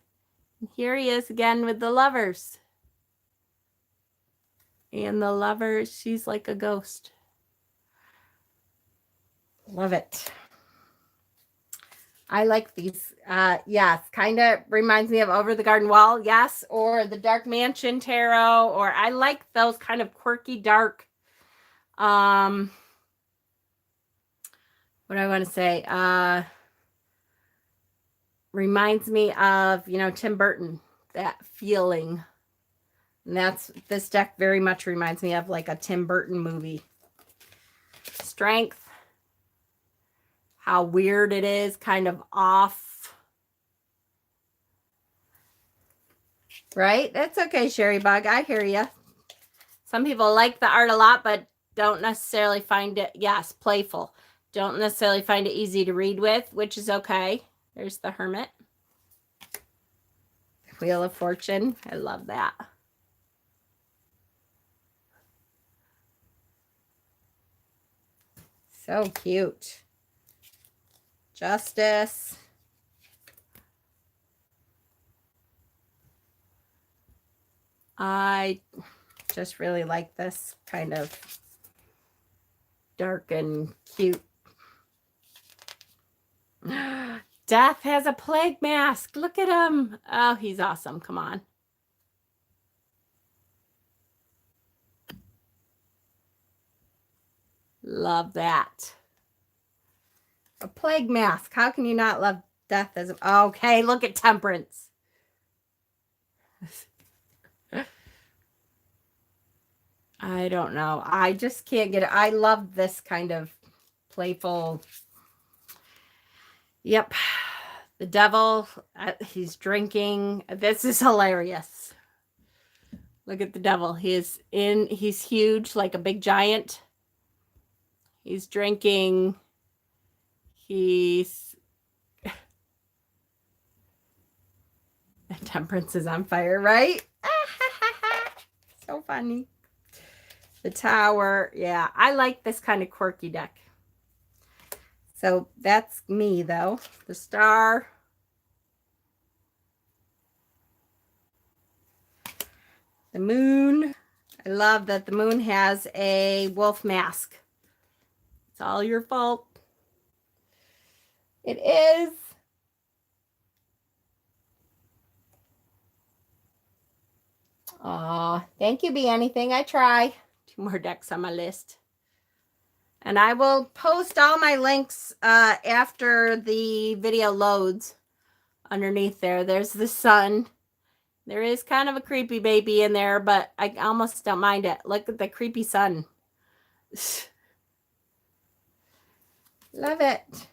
Speaker 1: And here he is again with the Lovers. And the Lovers, she's like a ghost. Love it. I like these. Yes, kind of reminds me of Over the Garden Wall, yes, or the Dark Mansion Tarot, or I like those kind of quirky, dark, what do I want to say? Reminds me of, you know, Tim Burton, that feeling. And this deck very much reminds me of like a Tim Burton movie. Strength. How weird it is, kind of off. Right? That's okay, Sherry Bug. I hear you. Some people like the art a lot, but don't necessarily find it, yes, playful. Don't necessarily find it easy to read with, which is okay. There's the Hermit. Wheel of Fortune. I love that. So cute. Justice. I just really like this kind of dark and cute. Death has a plague mask. Look at him. Oh, he's awesome. Come on. Love that. A plague mask. How can you not love death as a... Okay, look at Temperance. I don't know. I just can't get it. I love this kind of playful. Yep. The Devil. He's drinking. This is hilarious. Look at the Devil. He's huge, like a big giant. He's drinking. He's... Temperance is on fire, right? So funny. The Tower. Yeah, I like this kind of quirky deck. So that's me, though. The Star. The Moon. I love that the Moon has a wolf mask. It's all your fault. It is. Aw, thank you, Be Anything. I try. 2 more decks on my list. And I will post all my links after the video loads underneath there. There's the sun. There is kind of a creepy baby in there, but I almost don't mind it. Look at the creepy sun. Love it.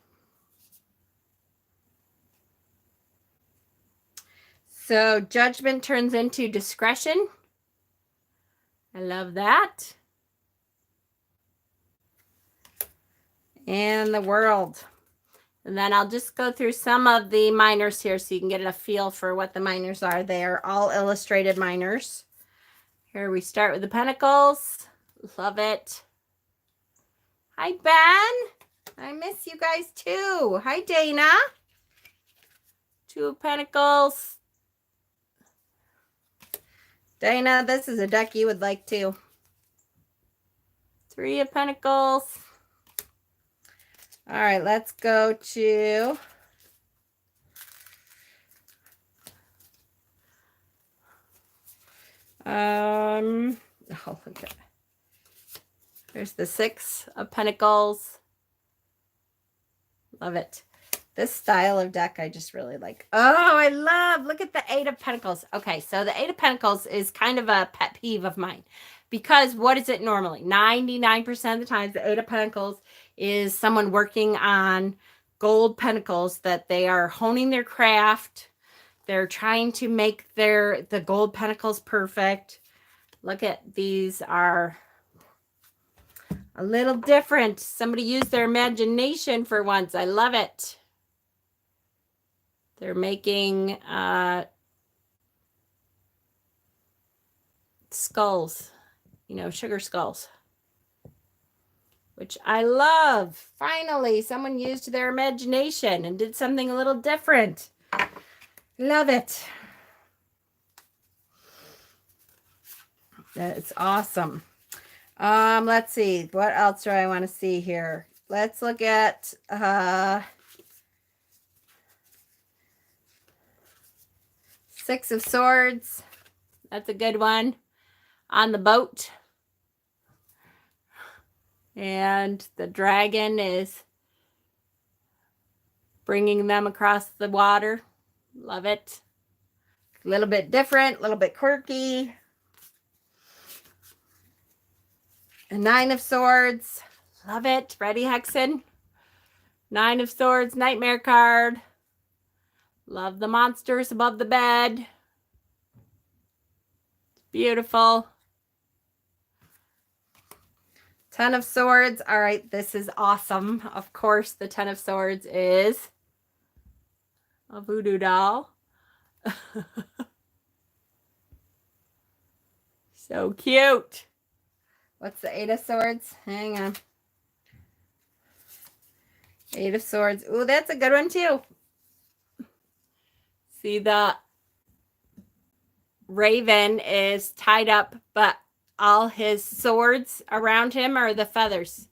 Speaker 1: So judgment turns into discretion. I love that. And the world. And then I'll just go through some of the minors here so you can get a feel for what the minors are. They are all illustrated minors. Here we start with the pentacles. Love it. Hi, Ben. I miss you guys too. Hi, Dana. Two of Pentacles. Dana, this is a deck you would like too. Three of Pentacles. All right, let's go to oh, look at, there's the Six of Pentacles. Love it. This style of deck I just really like. Oh, I love, look at the Eight of Pentacles. Okay, so the Eight of Pentacles is kind of a pet peeve of mine because what is it normally? 99% of the times the Eight of Pentacles is someone working on gold pentacles that they are honing their craft. They're trying to make the gold pentacles perfect. Look at these are a little different. Somebody used their imagination for once. I love it. They're making skulls, you know, sugar skulls, which I love. Finally, someone used their imagination and did something a little different. Love it. That's awesome. Let's see. What else do I want to see here? Let's look at Six of Swords. That's a good one. On the boat. And the dragon is bringing them across the water. Love it. A little bit different, a little bit quirky. A Nine of Swords. Love it. Ready, Hexen? Nine of Swords, Nightmare card. Love the monsters above the bed. Beautiful. Ten of Swords. All right, this is awesome. Of course, the Ten of Swords is a voodoo doll. So cute. What's the Eight of Swords? Hang on. Eight of Swords. Ooh, that's a good one too. See, the raven is tied up, but all his swords around him are the feathers.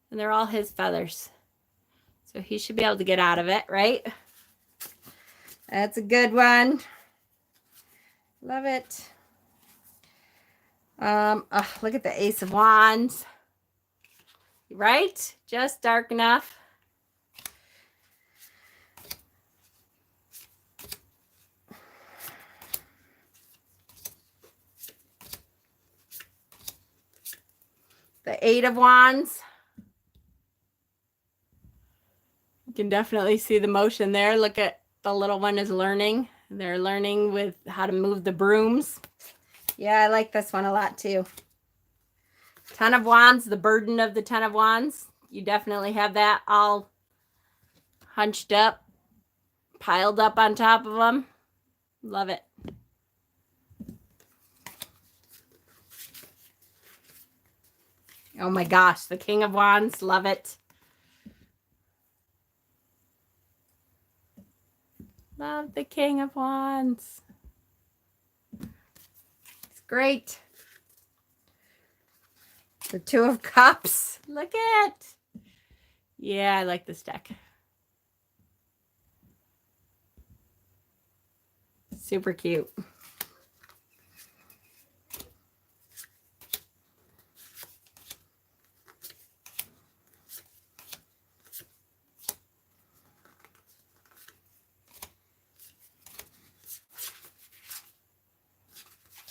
Speaker 1: And they're all his feathers. So he should be able to get out of it, right? That's a good one. Love it. Look at the Ace of Wands. Right? Just dark enough. The Eight of Wands. You can definitely see the motion there. Look at the little one is learning. They're learning with how to move the brooms. Yeah, I like this one a lot too. Ten of Wands, the burden of the Ten of Wands. You definitely have that all hunched up, piled up on top of them. Love it. Oh my gosh, the King of Wands. Love it. Love the King of Wands. It's great. The Two of Cups. Look at. Yeah, I like this deck. Super cute.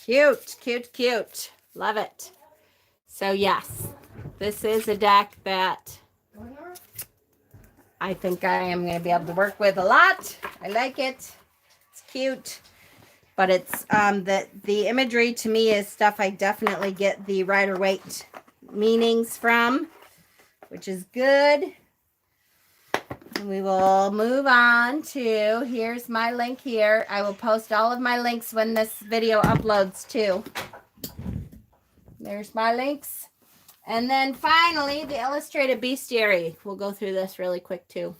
Speaker 1: Cute, cute, cute. Love it. So yes, this is a deck that I think I am going to be able to work with a lot. I like it. It's cute. But it's the imagery to me is stuff I definitely get the Rider-Waite meanings from, which is good. And we will move on to, here's my link here. I will post all of my links when this video uploads too. There's my links. And then finally, the illustrated bestiary. We'll go through this really quick too.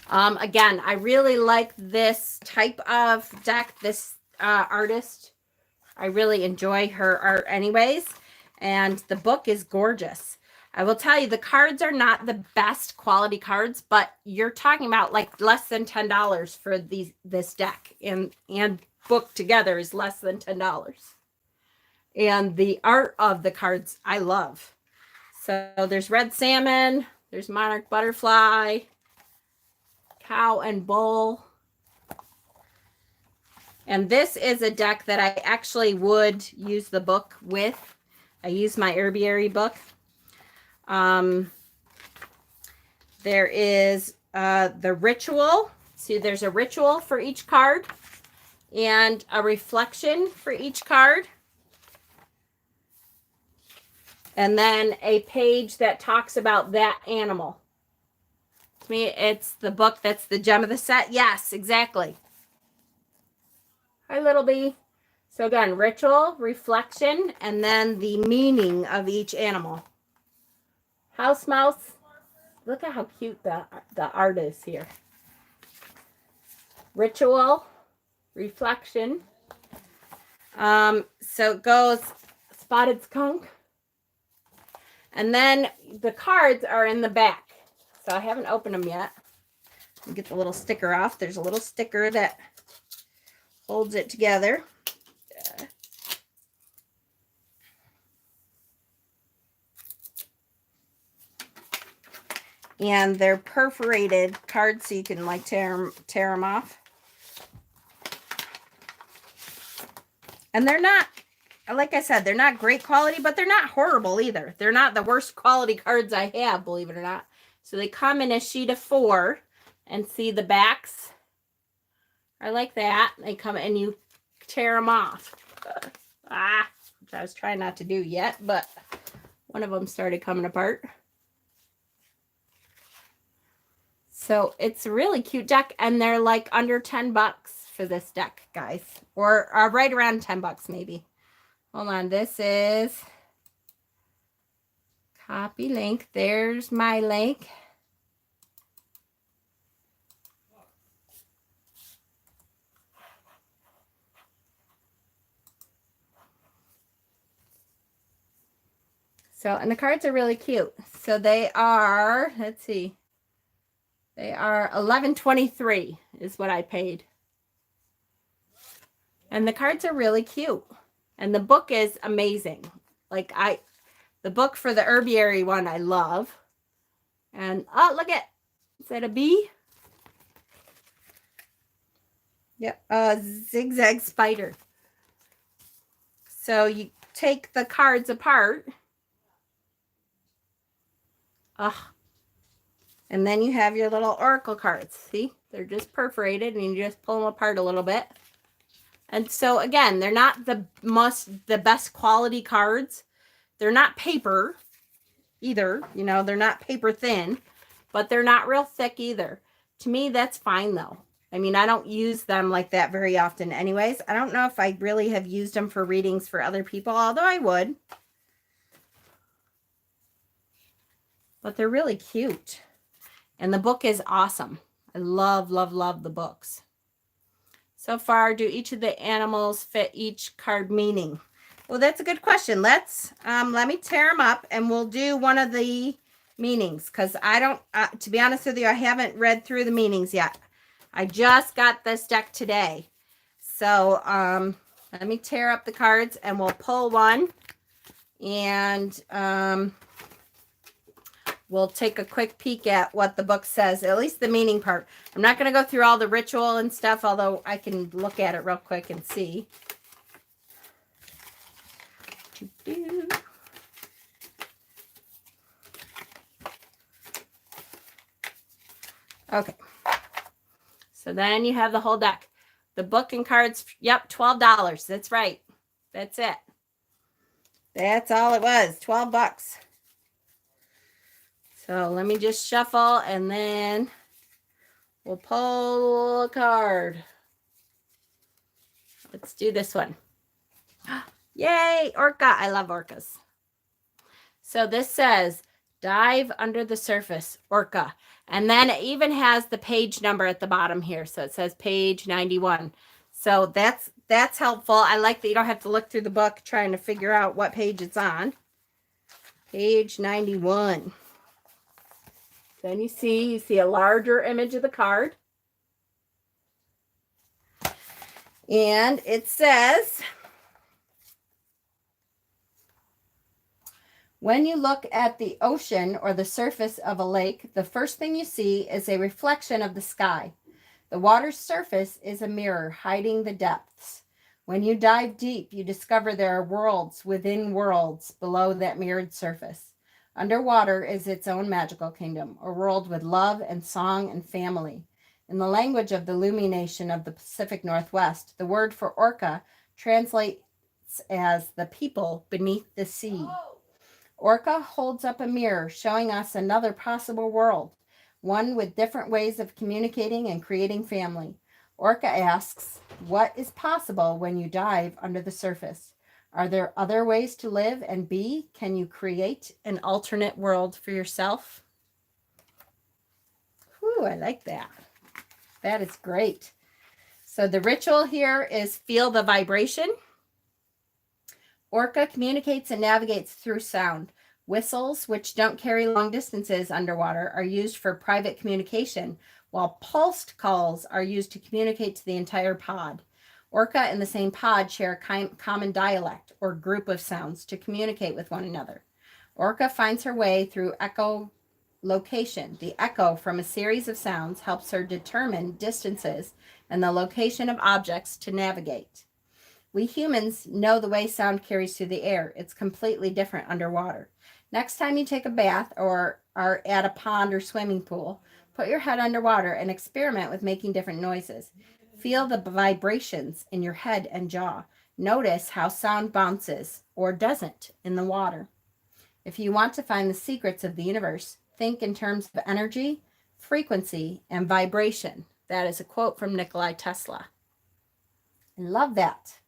Speaker 1: Again, I really like this type of deck, this artist. I really enjoy her art anyways. And the book is gorgeous. I will tell you, the cards are not the best quality cards, but you're talking about like less than $10 for this deck. And book together is less than $10. And the art of the cards I love. So there's red salmon, there's monarch butterfly, cow and bull. And this is a deck that I actually would use the book with. I use my herbiary book. There is the ritual. See, there's a ritual for each card and a reflection for each card. And then a page that talks about that animal. To me, it's the book that's the gem of the set. Yes, exactly. Hi, little bee. So again, ritual, reflection, and then the meaning of each animal. House mouse. Look at how cute the art is here. Ritual, reflection. So it goes spotted skunk. And then the cards are in the back. So I haven't opened them yet. Get the little sticker off. There's a little sticker that holds it together. And they're perforated cards so you can like tear them off. And they're not, like I said, they're not great quality, but they're not horrible either. They're not the worst quality cards I have, believe it or not. So they come in a sheet of 4, and see the backs are like that. They come and you tear them off. Which I was trying not to do yet, but one of them started coming apart. So it's a really cute deck, and they're like under $10 for this deck, guys, or right around $10 maybe. Hold on, this is copy link. There's my link. So, and the cards are really cute. So they are, let's see, they are $11.23 is what I paid. And the cards are really cute. And the book is amazing. Like the book for the herbiary one I love. And oh, look at, is that a bee? Yep, zigzag spider. So you take the cards apart. And then you have your little oracle cards. See, they're just perforated, and you just pull them apart a little bit. And so again, they're not the best quality cards. They're not paper either. You know, they're not paper thin, but they're not real thick either. To me, that's fine though. I mean, I don't use them like that very often anyways. I don't know if I really have used them for readings for other people, although I would. But they're really cute. And the book is awesome. I love, love, love the books. So far, do each of the animals fit each card meaning? Well, that's a good question. Let me tear them up, and we'll do one of the meanings, because I don't, to be honest with you, I haven't read through the meanings yet. I just got this deck today. So let me tear up the cards, and we'll pull one, and we'll take a quick peek at what the book says, at least the meaning part. I'm not going to go through all the ritual and stuff, although I can look at it real quick and see. Okay. So then you have the whole deck. The book and cards, yep, $12. That's right. That's it. That's all it was, 12 bucks. So let me just shuffle and then we'll pull a card. Let's do this one. Yay, orca. I love orcas. So this says, dive under the surface, orca. And then it even has the page number at the bottom here. So it says page 91. So that's helpful. I like that you don't have to look through the book trying to figure out what page it's on. Page 91. Then you see a larger image of the card. And it says, when you look at the ocean or the surface of a lake, the first thing you see is a reflection of the sky. The water's surface is a mirror hiding the depths. When you dive deep, you discover there are worlds within worlds below that mirrored surface. Underwater is its own magical kingdom, a world with love and song and family. In the language of the Lumi Nation of the Pacific Northwest, the word for orca translates as the people beneath the sea. Orca holds up a mirror showing us another possible world, one with different ways of communicating and creating family. Orca asks, what is possible when you dive under the surface? Are there other ways to live and be? Can you create an alternate world for yourself? Whew, I like that. That is great. So the ritual here is feel the vibration. Orca communicates and navigates through sound. Whistles, which don't carry long distances underwater, are used for private communication, while pulsed calls are used to communicate to the entire pod. Orca and the same pod share a common dialect or group of sounds to communicate with one another. Orca finds her way through echolocation. The echo from a series of sounds helps her determine distances and the location of objects to navigate. We humans know the way sound carries through the air. It's completely different underwater. Next time you take a bath or are at a pond or swimming pool, put your head underwater and experiment with making different noises. Feel the vibrations in your head and jaw. Notice how sound bounces or doesn't in the water. If you want to find the secrets of the universe, think in terms of energy, frequency, and vibration. That is a quote from Nikola Tesla. I love that.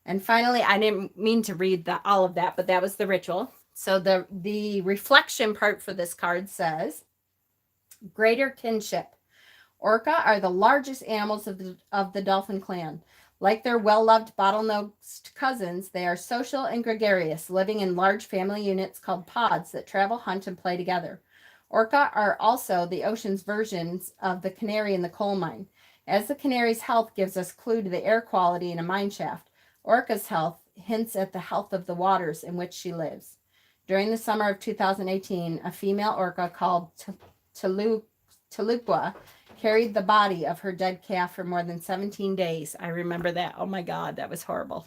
Speaker 1: And finally, I didn't mean to read all of that, but that was the ritual. So the reflection part for this card says, greater kinship. Orca are the largest animals of the dolphin clan. Like their well-loved bottlenose cousins, they are social and gregarious, living in large family units called pods that travel, hunt, and play together. Orca are also the ocean's versions of the canary in the coal mine. As the canary's health gives us clue to the air quality in a mine shaft, Orca's health hints at the health of the waters in which she lives. During the summer of 2018, a female orca called Tuluqua carried the body of her dead calf for more than 17 days. I remember that. Oh my God, that was horrible.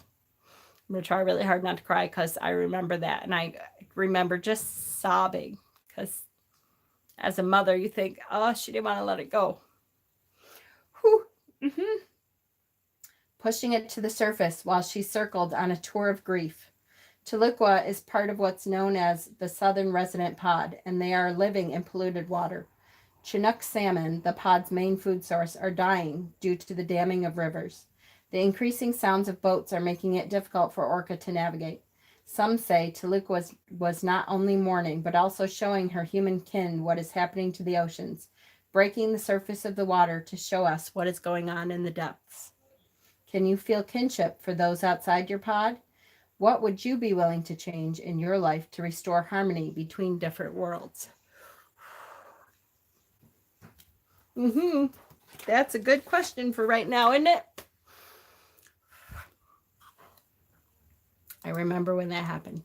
Speaker 1: I'm going to try really hard not to cry because I remember that. And I remember just sobbing because as a mother, you think, oh, she didn't want to let it go. Whew. Mm-hmm. Pushing it to the surface while she circled on a tour of grief. Tuluqua is part of what's known as the Southern Resident Pod, and they are living in polluted water. Chinook salmon, the pod's main food source, are dying due to the damming of rivers. The increasing sounds of boats are making it difficult for Orca to navigate. Some say Tuluqua was not only mourning, but also showing her human kin what is happening to the oceans, breaking the surface of the water to show us what is going on in the depths. Can you feel kinship for those outside your pod? What would you be willing to change in your life to restore harmony between different worlds? That's a good question for right now, isn't it? I remember when that happened.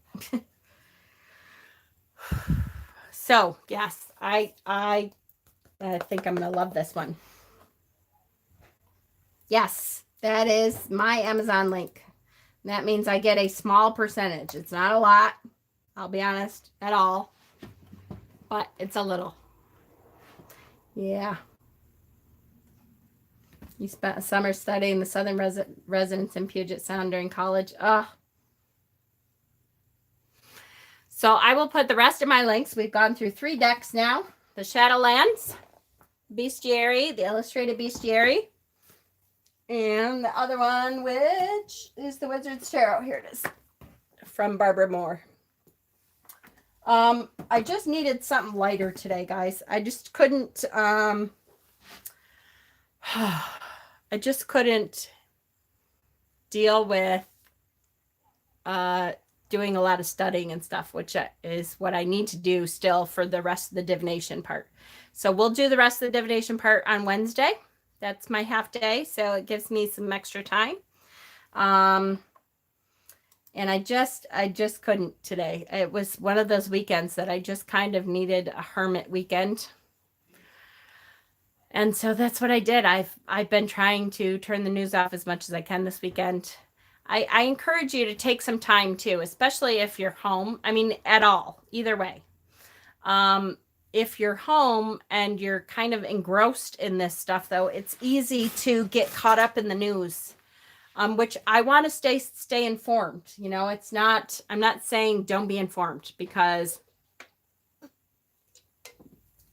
Speaker 1: So, yes, I think I'm going to love this one. Yes, that is my Amazon link. That means I get a small percentage. It's not a lot, I'll be honest, at all. But it's a little. Yeah. You spent a summer studying the Southern residents in Puget Sound during college. Oh. So I will put the rest of my links. We've gone through 3 decks now. The Shadowlands, Bestiary, the Illustrated Bestiary, and the other one, which is the Wizard's Tarot. Here it is, from Barbara Moore. I just needed something lighter today, guys. I just couldn't, I just couldn't deal with doing a lot of studying and stuff, which is what I need to do still for the rest of the divination part. So we'll do the rest of the divination part on Wednesday. That's my half day, so it gives me some extra time. And I just couldn't today. It was one of those weekends that I just kind of needed a hermit weekend. And so that's what I did. I've been trying to turn the news off as much as I can this weekend. I encourage you to take some time too, especially if you're home. I mean, at all, either way. If you're home and you're kind of engrossed in this stuff, though, it's easy to get caught up in the news. Which I want to stay informed. You know, it's not, I'm not saying don't be informed, because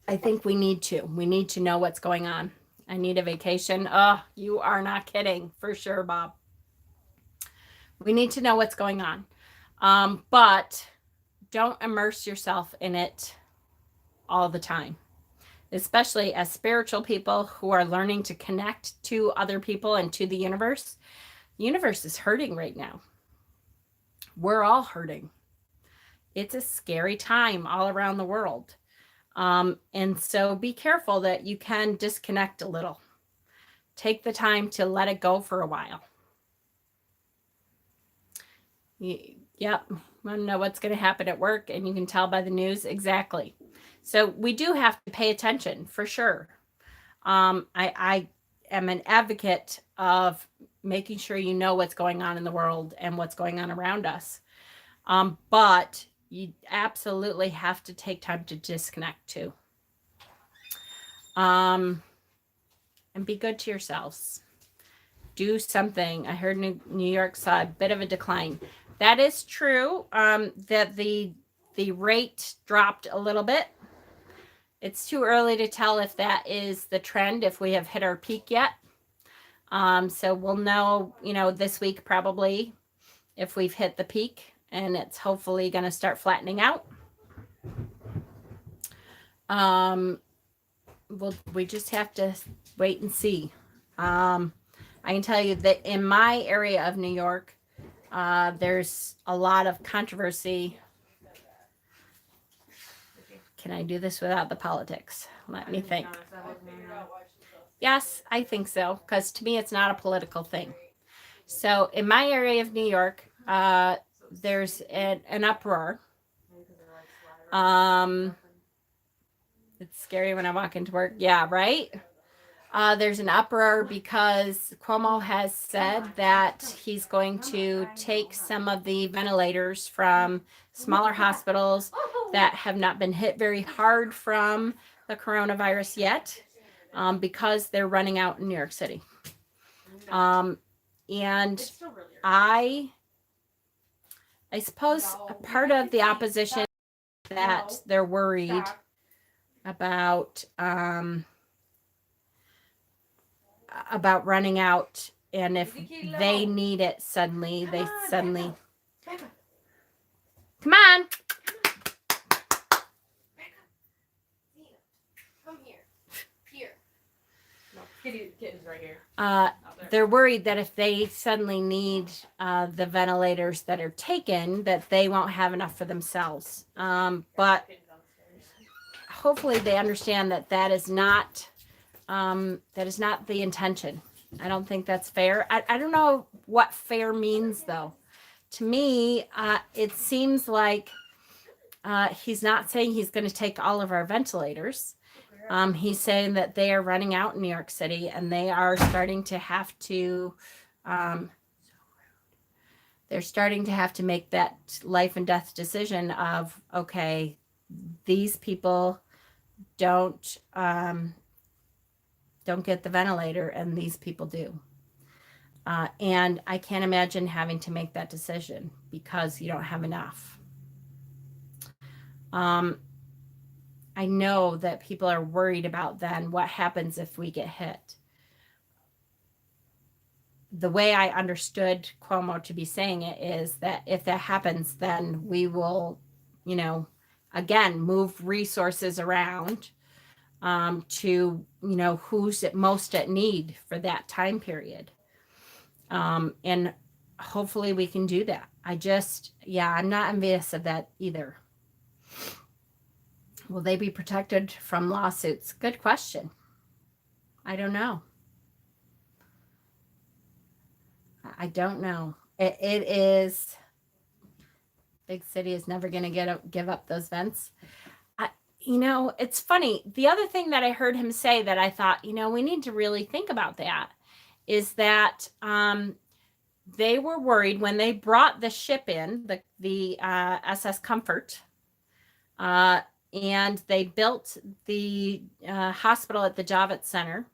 Speaker 1: I think we need to know what's going on. I need a vacation. Oh, you are not kidding, for sure, Bob. We need to know what's going on. But don't immerse yourself in it all the time, especially as spiritual people who are learning to connect to other people and to the universe. The universe is hurting right now. We're all hurting. It's a scary time all around the world. And so be careful that you can disconnect a little. Take the time to let it go for a while. Yep. Want to know what's going to happen at work, and you can tell by the news. Exactly. So we do have to pay attention, for sure. I am an advocate of making sure you know what's going on in the world and what's going on around us. But you absolutely have to take time to disconnect too. And be good to yourselves. Do something. I heard New York saw a bit of a decline. That is true. That the rate dropped a little bit. It's too early to tell if that is the trend, if we have hit our peak yet. So we'll know, this week probably, if we've hit the peak, and it's hopefully going to start flattening out. We just have to wait and see. I can tell you that in my area of New York, there's a lot of controversy. Can I do this without the politics? Let me think. Yes, I think so, because to me, it's not a political thing. So in my area of New York, there's an uproar. It's scary when I walk into work. Yeah, right? There's an uproar because Cuomo has said that he's going to take some of the ventilators from smaller hospitals that have not been hit very hard from the coronavirus yet, because they're running out in New York City. And I suppose a part of the opposition that they're worried about running out, and if they need it suddenly, come on.
Speaker 2: Come here. Here. No, kitten's right here.
Speaker 1: They're worried that if they suddenly need the ventilators that are taken, that they won't have enough for themselves. But hopefully they understand that that is not the intention. I don't think that's fair. I don't know what fair means, though. To me, it seems like he's not saying he's going to take all of our ventilators. He's saying that they are running out in New York City, and they are starting to have to make that life and death decision of, okay, these people don't don't get the ventilator, and these people do. And I can't imagine having to make that decision because you don't have enough. I know that people are worried about then what happens if we get hit. The way I understood Cuomo to be saying it is that if that happens, then we will, again, move resources around to, who's most at need for that time period. And hopefully we can do that. I'm not envious of that either. Will they be protected from lawsuits? Good question. I don't know. I don't know. It is, big city is never going to give up those vents. It's funny. The other thing that I heard him say that I thought, we need to really think about that is that they were worried when they brought the ship in, the SS Comfort, and they built the hospital at the Javits Center.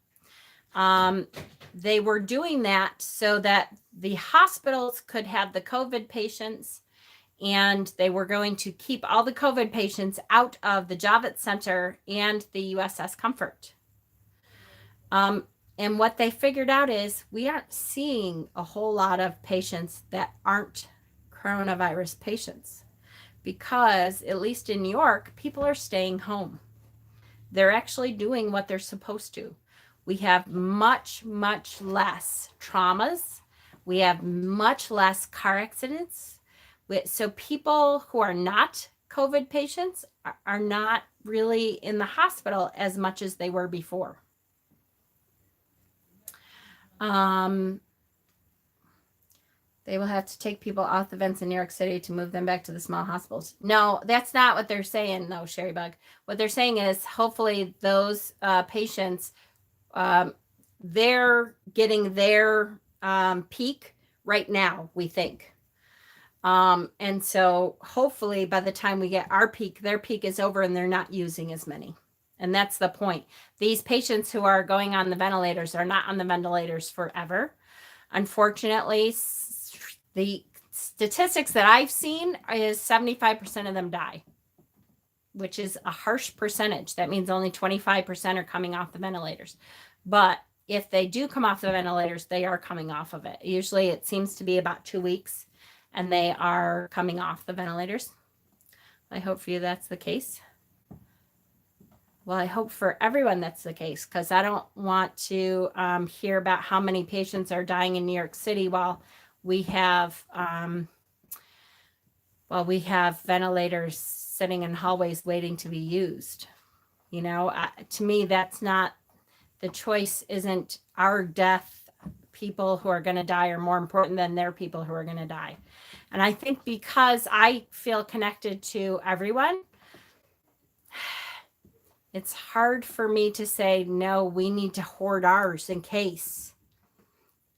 Speaker 1: They were doing that so that the hospitals could have the COVID patients, and they were going to keep all the COVID patients out of the Javits Center and the USS Comfort. And what they figured out is we aren't seeing a whole lot of patients that aren't coronavirus patients because, at least in New York, people are staying home. They're actually doing what they're supposed to. We have much, much less traumas. We have much less car accidents. So people who are not COVID patients are not really in the hospital as much as they were before. They will have to take people off the vents in New York City to move them back to the small hospitals. No, that's not what they're saying, though, Sherry Bug. What they're saying is hopefully those patients, they're getting their peak right now, we think. And so hopefully by the time we get our peak, their peak is over and they're not using as many. And that's the point. These patients who are going on the ventilators are not on the ventilators forever. Unfortunately, the statistics that I've seen is 75% of them die, which is a harsh percentage. That means only 25% are coming off the ventilators. But if they do come off the ventilators, they are coming off of it. Usually it seems to be about 2 weeks and they are coming off the ventilators. I hope for you that's the case. Well, I hope for everyone that's the case, because I don't want to hear about how many patients are dying in New York City while we have ventilators sitting in hallways waiting to be used. To me, that's not the choice. Isn't our death, people who are going to die, are more important than their people who are going to die. And I think because I feel connected to everyone, it's hard for me to say, no, we need to hoard ours in case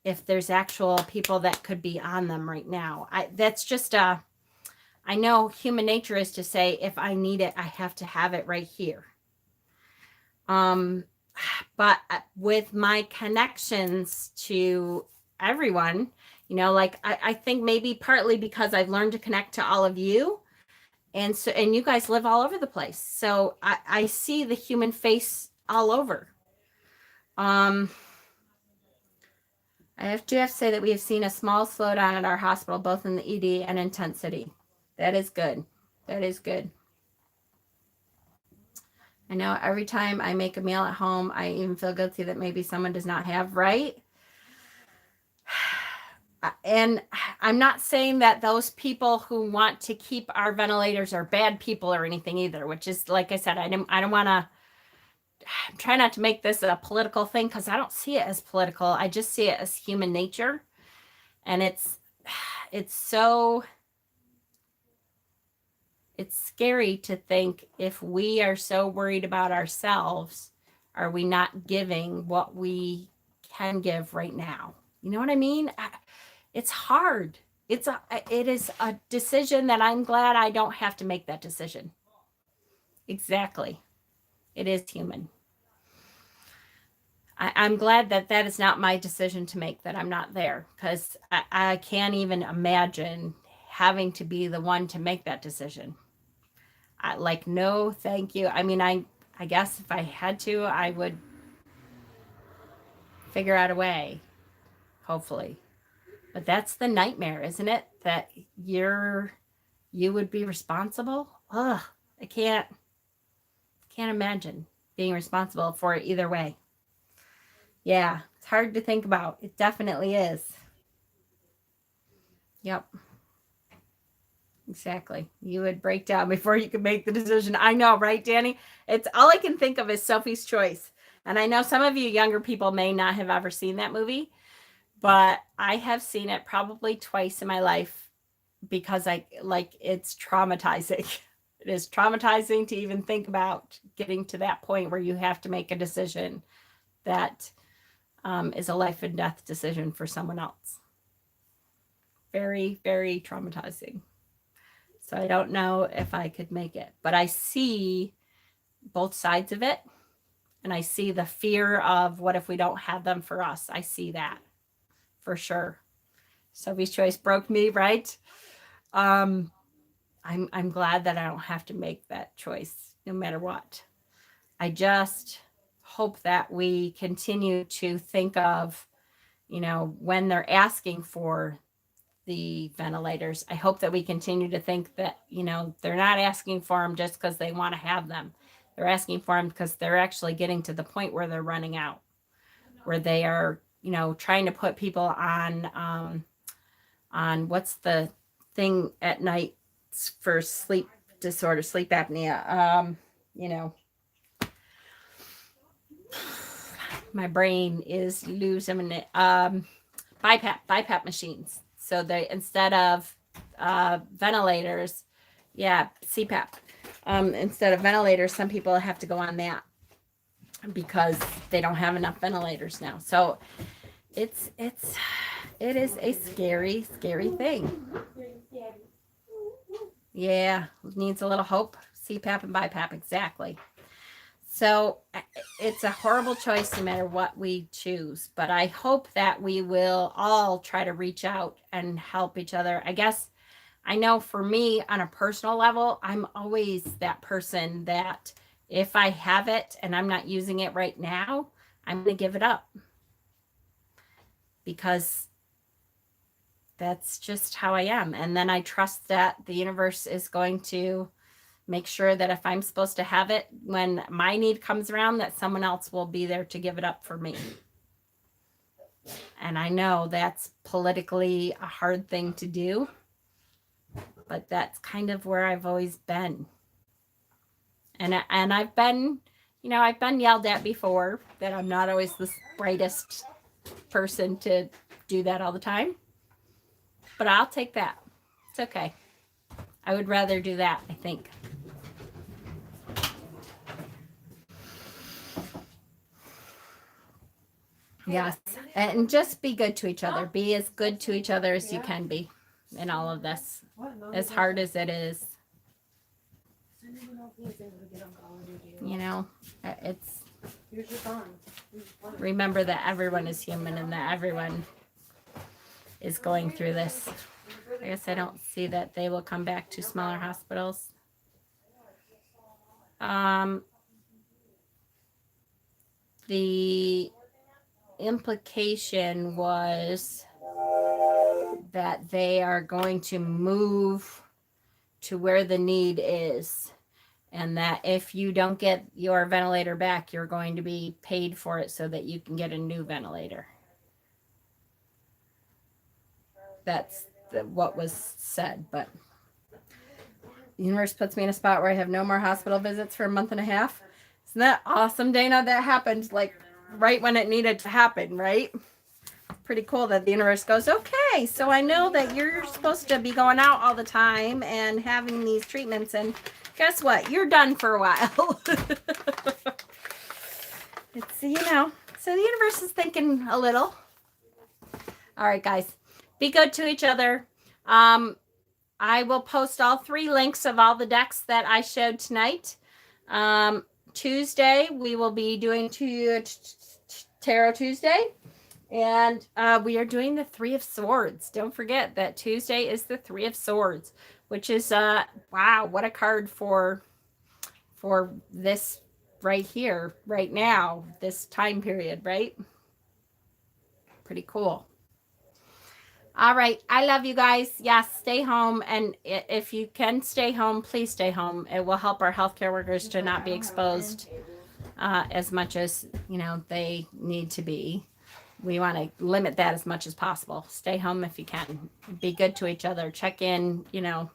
Speaker 1: if there's actual people that could be on them right now. I know human nature is to say, if I need it, I have to have it right here. But with my connections to everyone, I think maybe partly because I've learned to connect to all of you. And you guys live all over the place. So I see the human face all over. I do have to say that we have seen a small slowdown at our hospital, both in the ED and intensity. That is good. That is good. I know every time I make a meal at home, I even feel guilty that maybe someone does not have, right? And I'm not saying that those people who want to keep our ventilators are bad people or anything either, which is, like I said, I don't want to try not to make this a political thing, because I don't see it as political. I just see it as human nature. And it's scary to think, if we are so worried about ourselves, are we not giving what we can give right now? You know what I mean? It's hard. It is a decision that I'm glad I don't have to make that decision. Exactly. It is human. I'm glad that that is not my decision to make, that I'm not there, because I can't even imagine having to be the one to make that decision. Like, no, thank you. I mean, I guess if I had to, I would figure out a way, hopefully. But that's the nightmare, isn't it? That you would be responsible. Ugh, I can't imagine being responsible for it either way. Yeah, it's hard to think about. It definitely is. Yep. Exactly. You would break down before you could make the decision. I know, right, Danny? It's all I can think of is Sophie's Choice. And I know some of you younger people may not have ever seen that movie, but I have seen it probably twice in my life because it's traumatizing. It is traumatizing to even think about getting to that point where you have to make a decision that is a life and death decision for someone else. Very, very traumatizing. So I don't know if I could make it, but I see both sides of it. And I see the fear of what if we don't have them for us. I see that for sure. Sophie's Choice broke me, right? I'm glad that I don't have to make that choice no matter what. I just hope that we continue to think of, when they're asking for the ventilators, I hope that we continue to think that, they're not asking for them just because they want to have them. They're asking for them because they're actually getting to the point where they're running out, where they are, trying to put people on what's the thing at night for sleep disorder, sleep apnea. My brain is losing it. BiPAP machines. So they, instead of ventilators, CPAP. Instead of ventilators, some people have to go on that because they don't have enough ventilators now. So it is a scary, scary thing. Yeah, needs a little hope. CPAP and BiPAP, exactly. So it's a horrible choice no matter what we choose, but I hope that we will all try to reach out and help each other. I guess I know for me on a personal level, I'm always that person that if I have it and I'm not using it right now, I'm going to give it up because that's just how I am. And then I trust that the universe is going to make sure that if I'm supposed to have it, when my need comes around, that someone else will be there to give it up for me. And I know that's politically a hard thing to do, but that's kind of where I've always been. And I've been, I've been yelled at before that I'm not always the brightest person to do that all the time. But I'll take that. It's okay. I would rather do that, I think. Yes. And just be good to each other. Be as good to each other as you can be in all of this, as hard as it is. It's, remember that everyone is human and that everyone is going through this. I guess I don't see that they will come back to smaller hospitals. The implication was that they are going to move to where the need is, and that if you don't get your ventilator back, you're going to be paid for it so that you can get a new ventilator. That's what was said, but the universe puts me in a spot where I have no more hospital visits for a month and a half. Isn't that awesome, Dana? That happened like right when it needed to happen, right? Pretty cool that the universe goes, okay, so I know that you're supposed to be going out all the time and having these treatments, and guess what? You're done for a while. It's, so the universe is thinking a little. All right, guys, be good to each other. I will post all 3 links of all the decks that I showed tonight. Tuesday, we will be doing Tarot Tuesday. And we are doing the Three of Swords. Don't forget that Tuesday is the Three of Swords, which is, wow, what a card for this right here, right now, this time period, right? Pretty cool. All right. I love you guys. Yes, stay home. And if you can stay home, please stay home. It will help our healthcare workers to not be exposed as much as, you know, they need to be. We want to limit that as much as possible. Stay home if you can. Be good to each other. Check in, you know,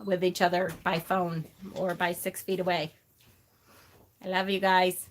Speaker 1: with each other by phone or by 6 feet away. I love you guys.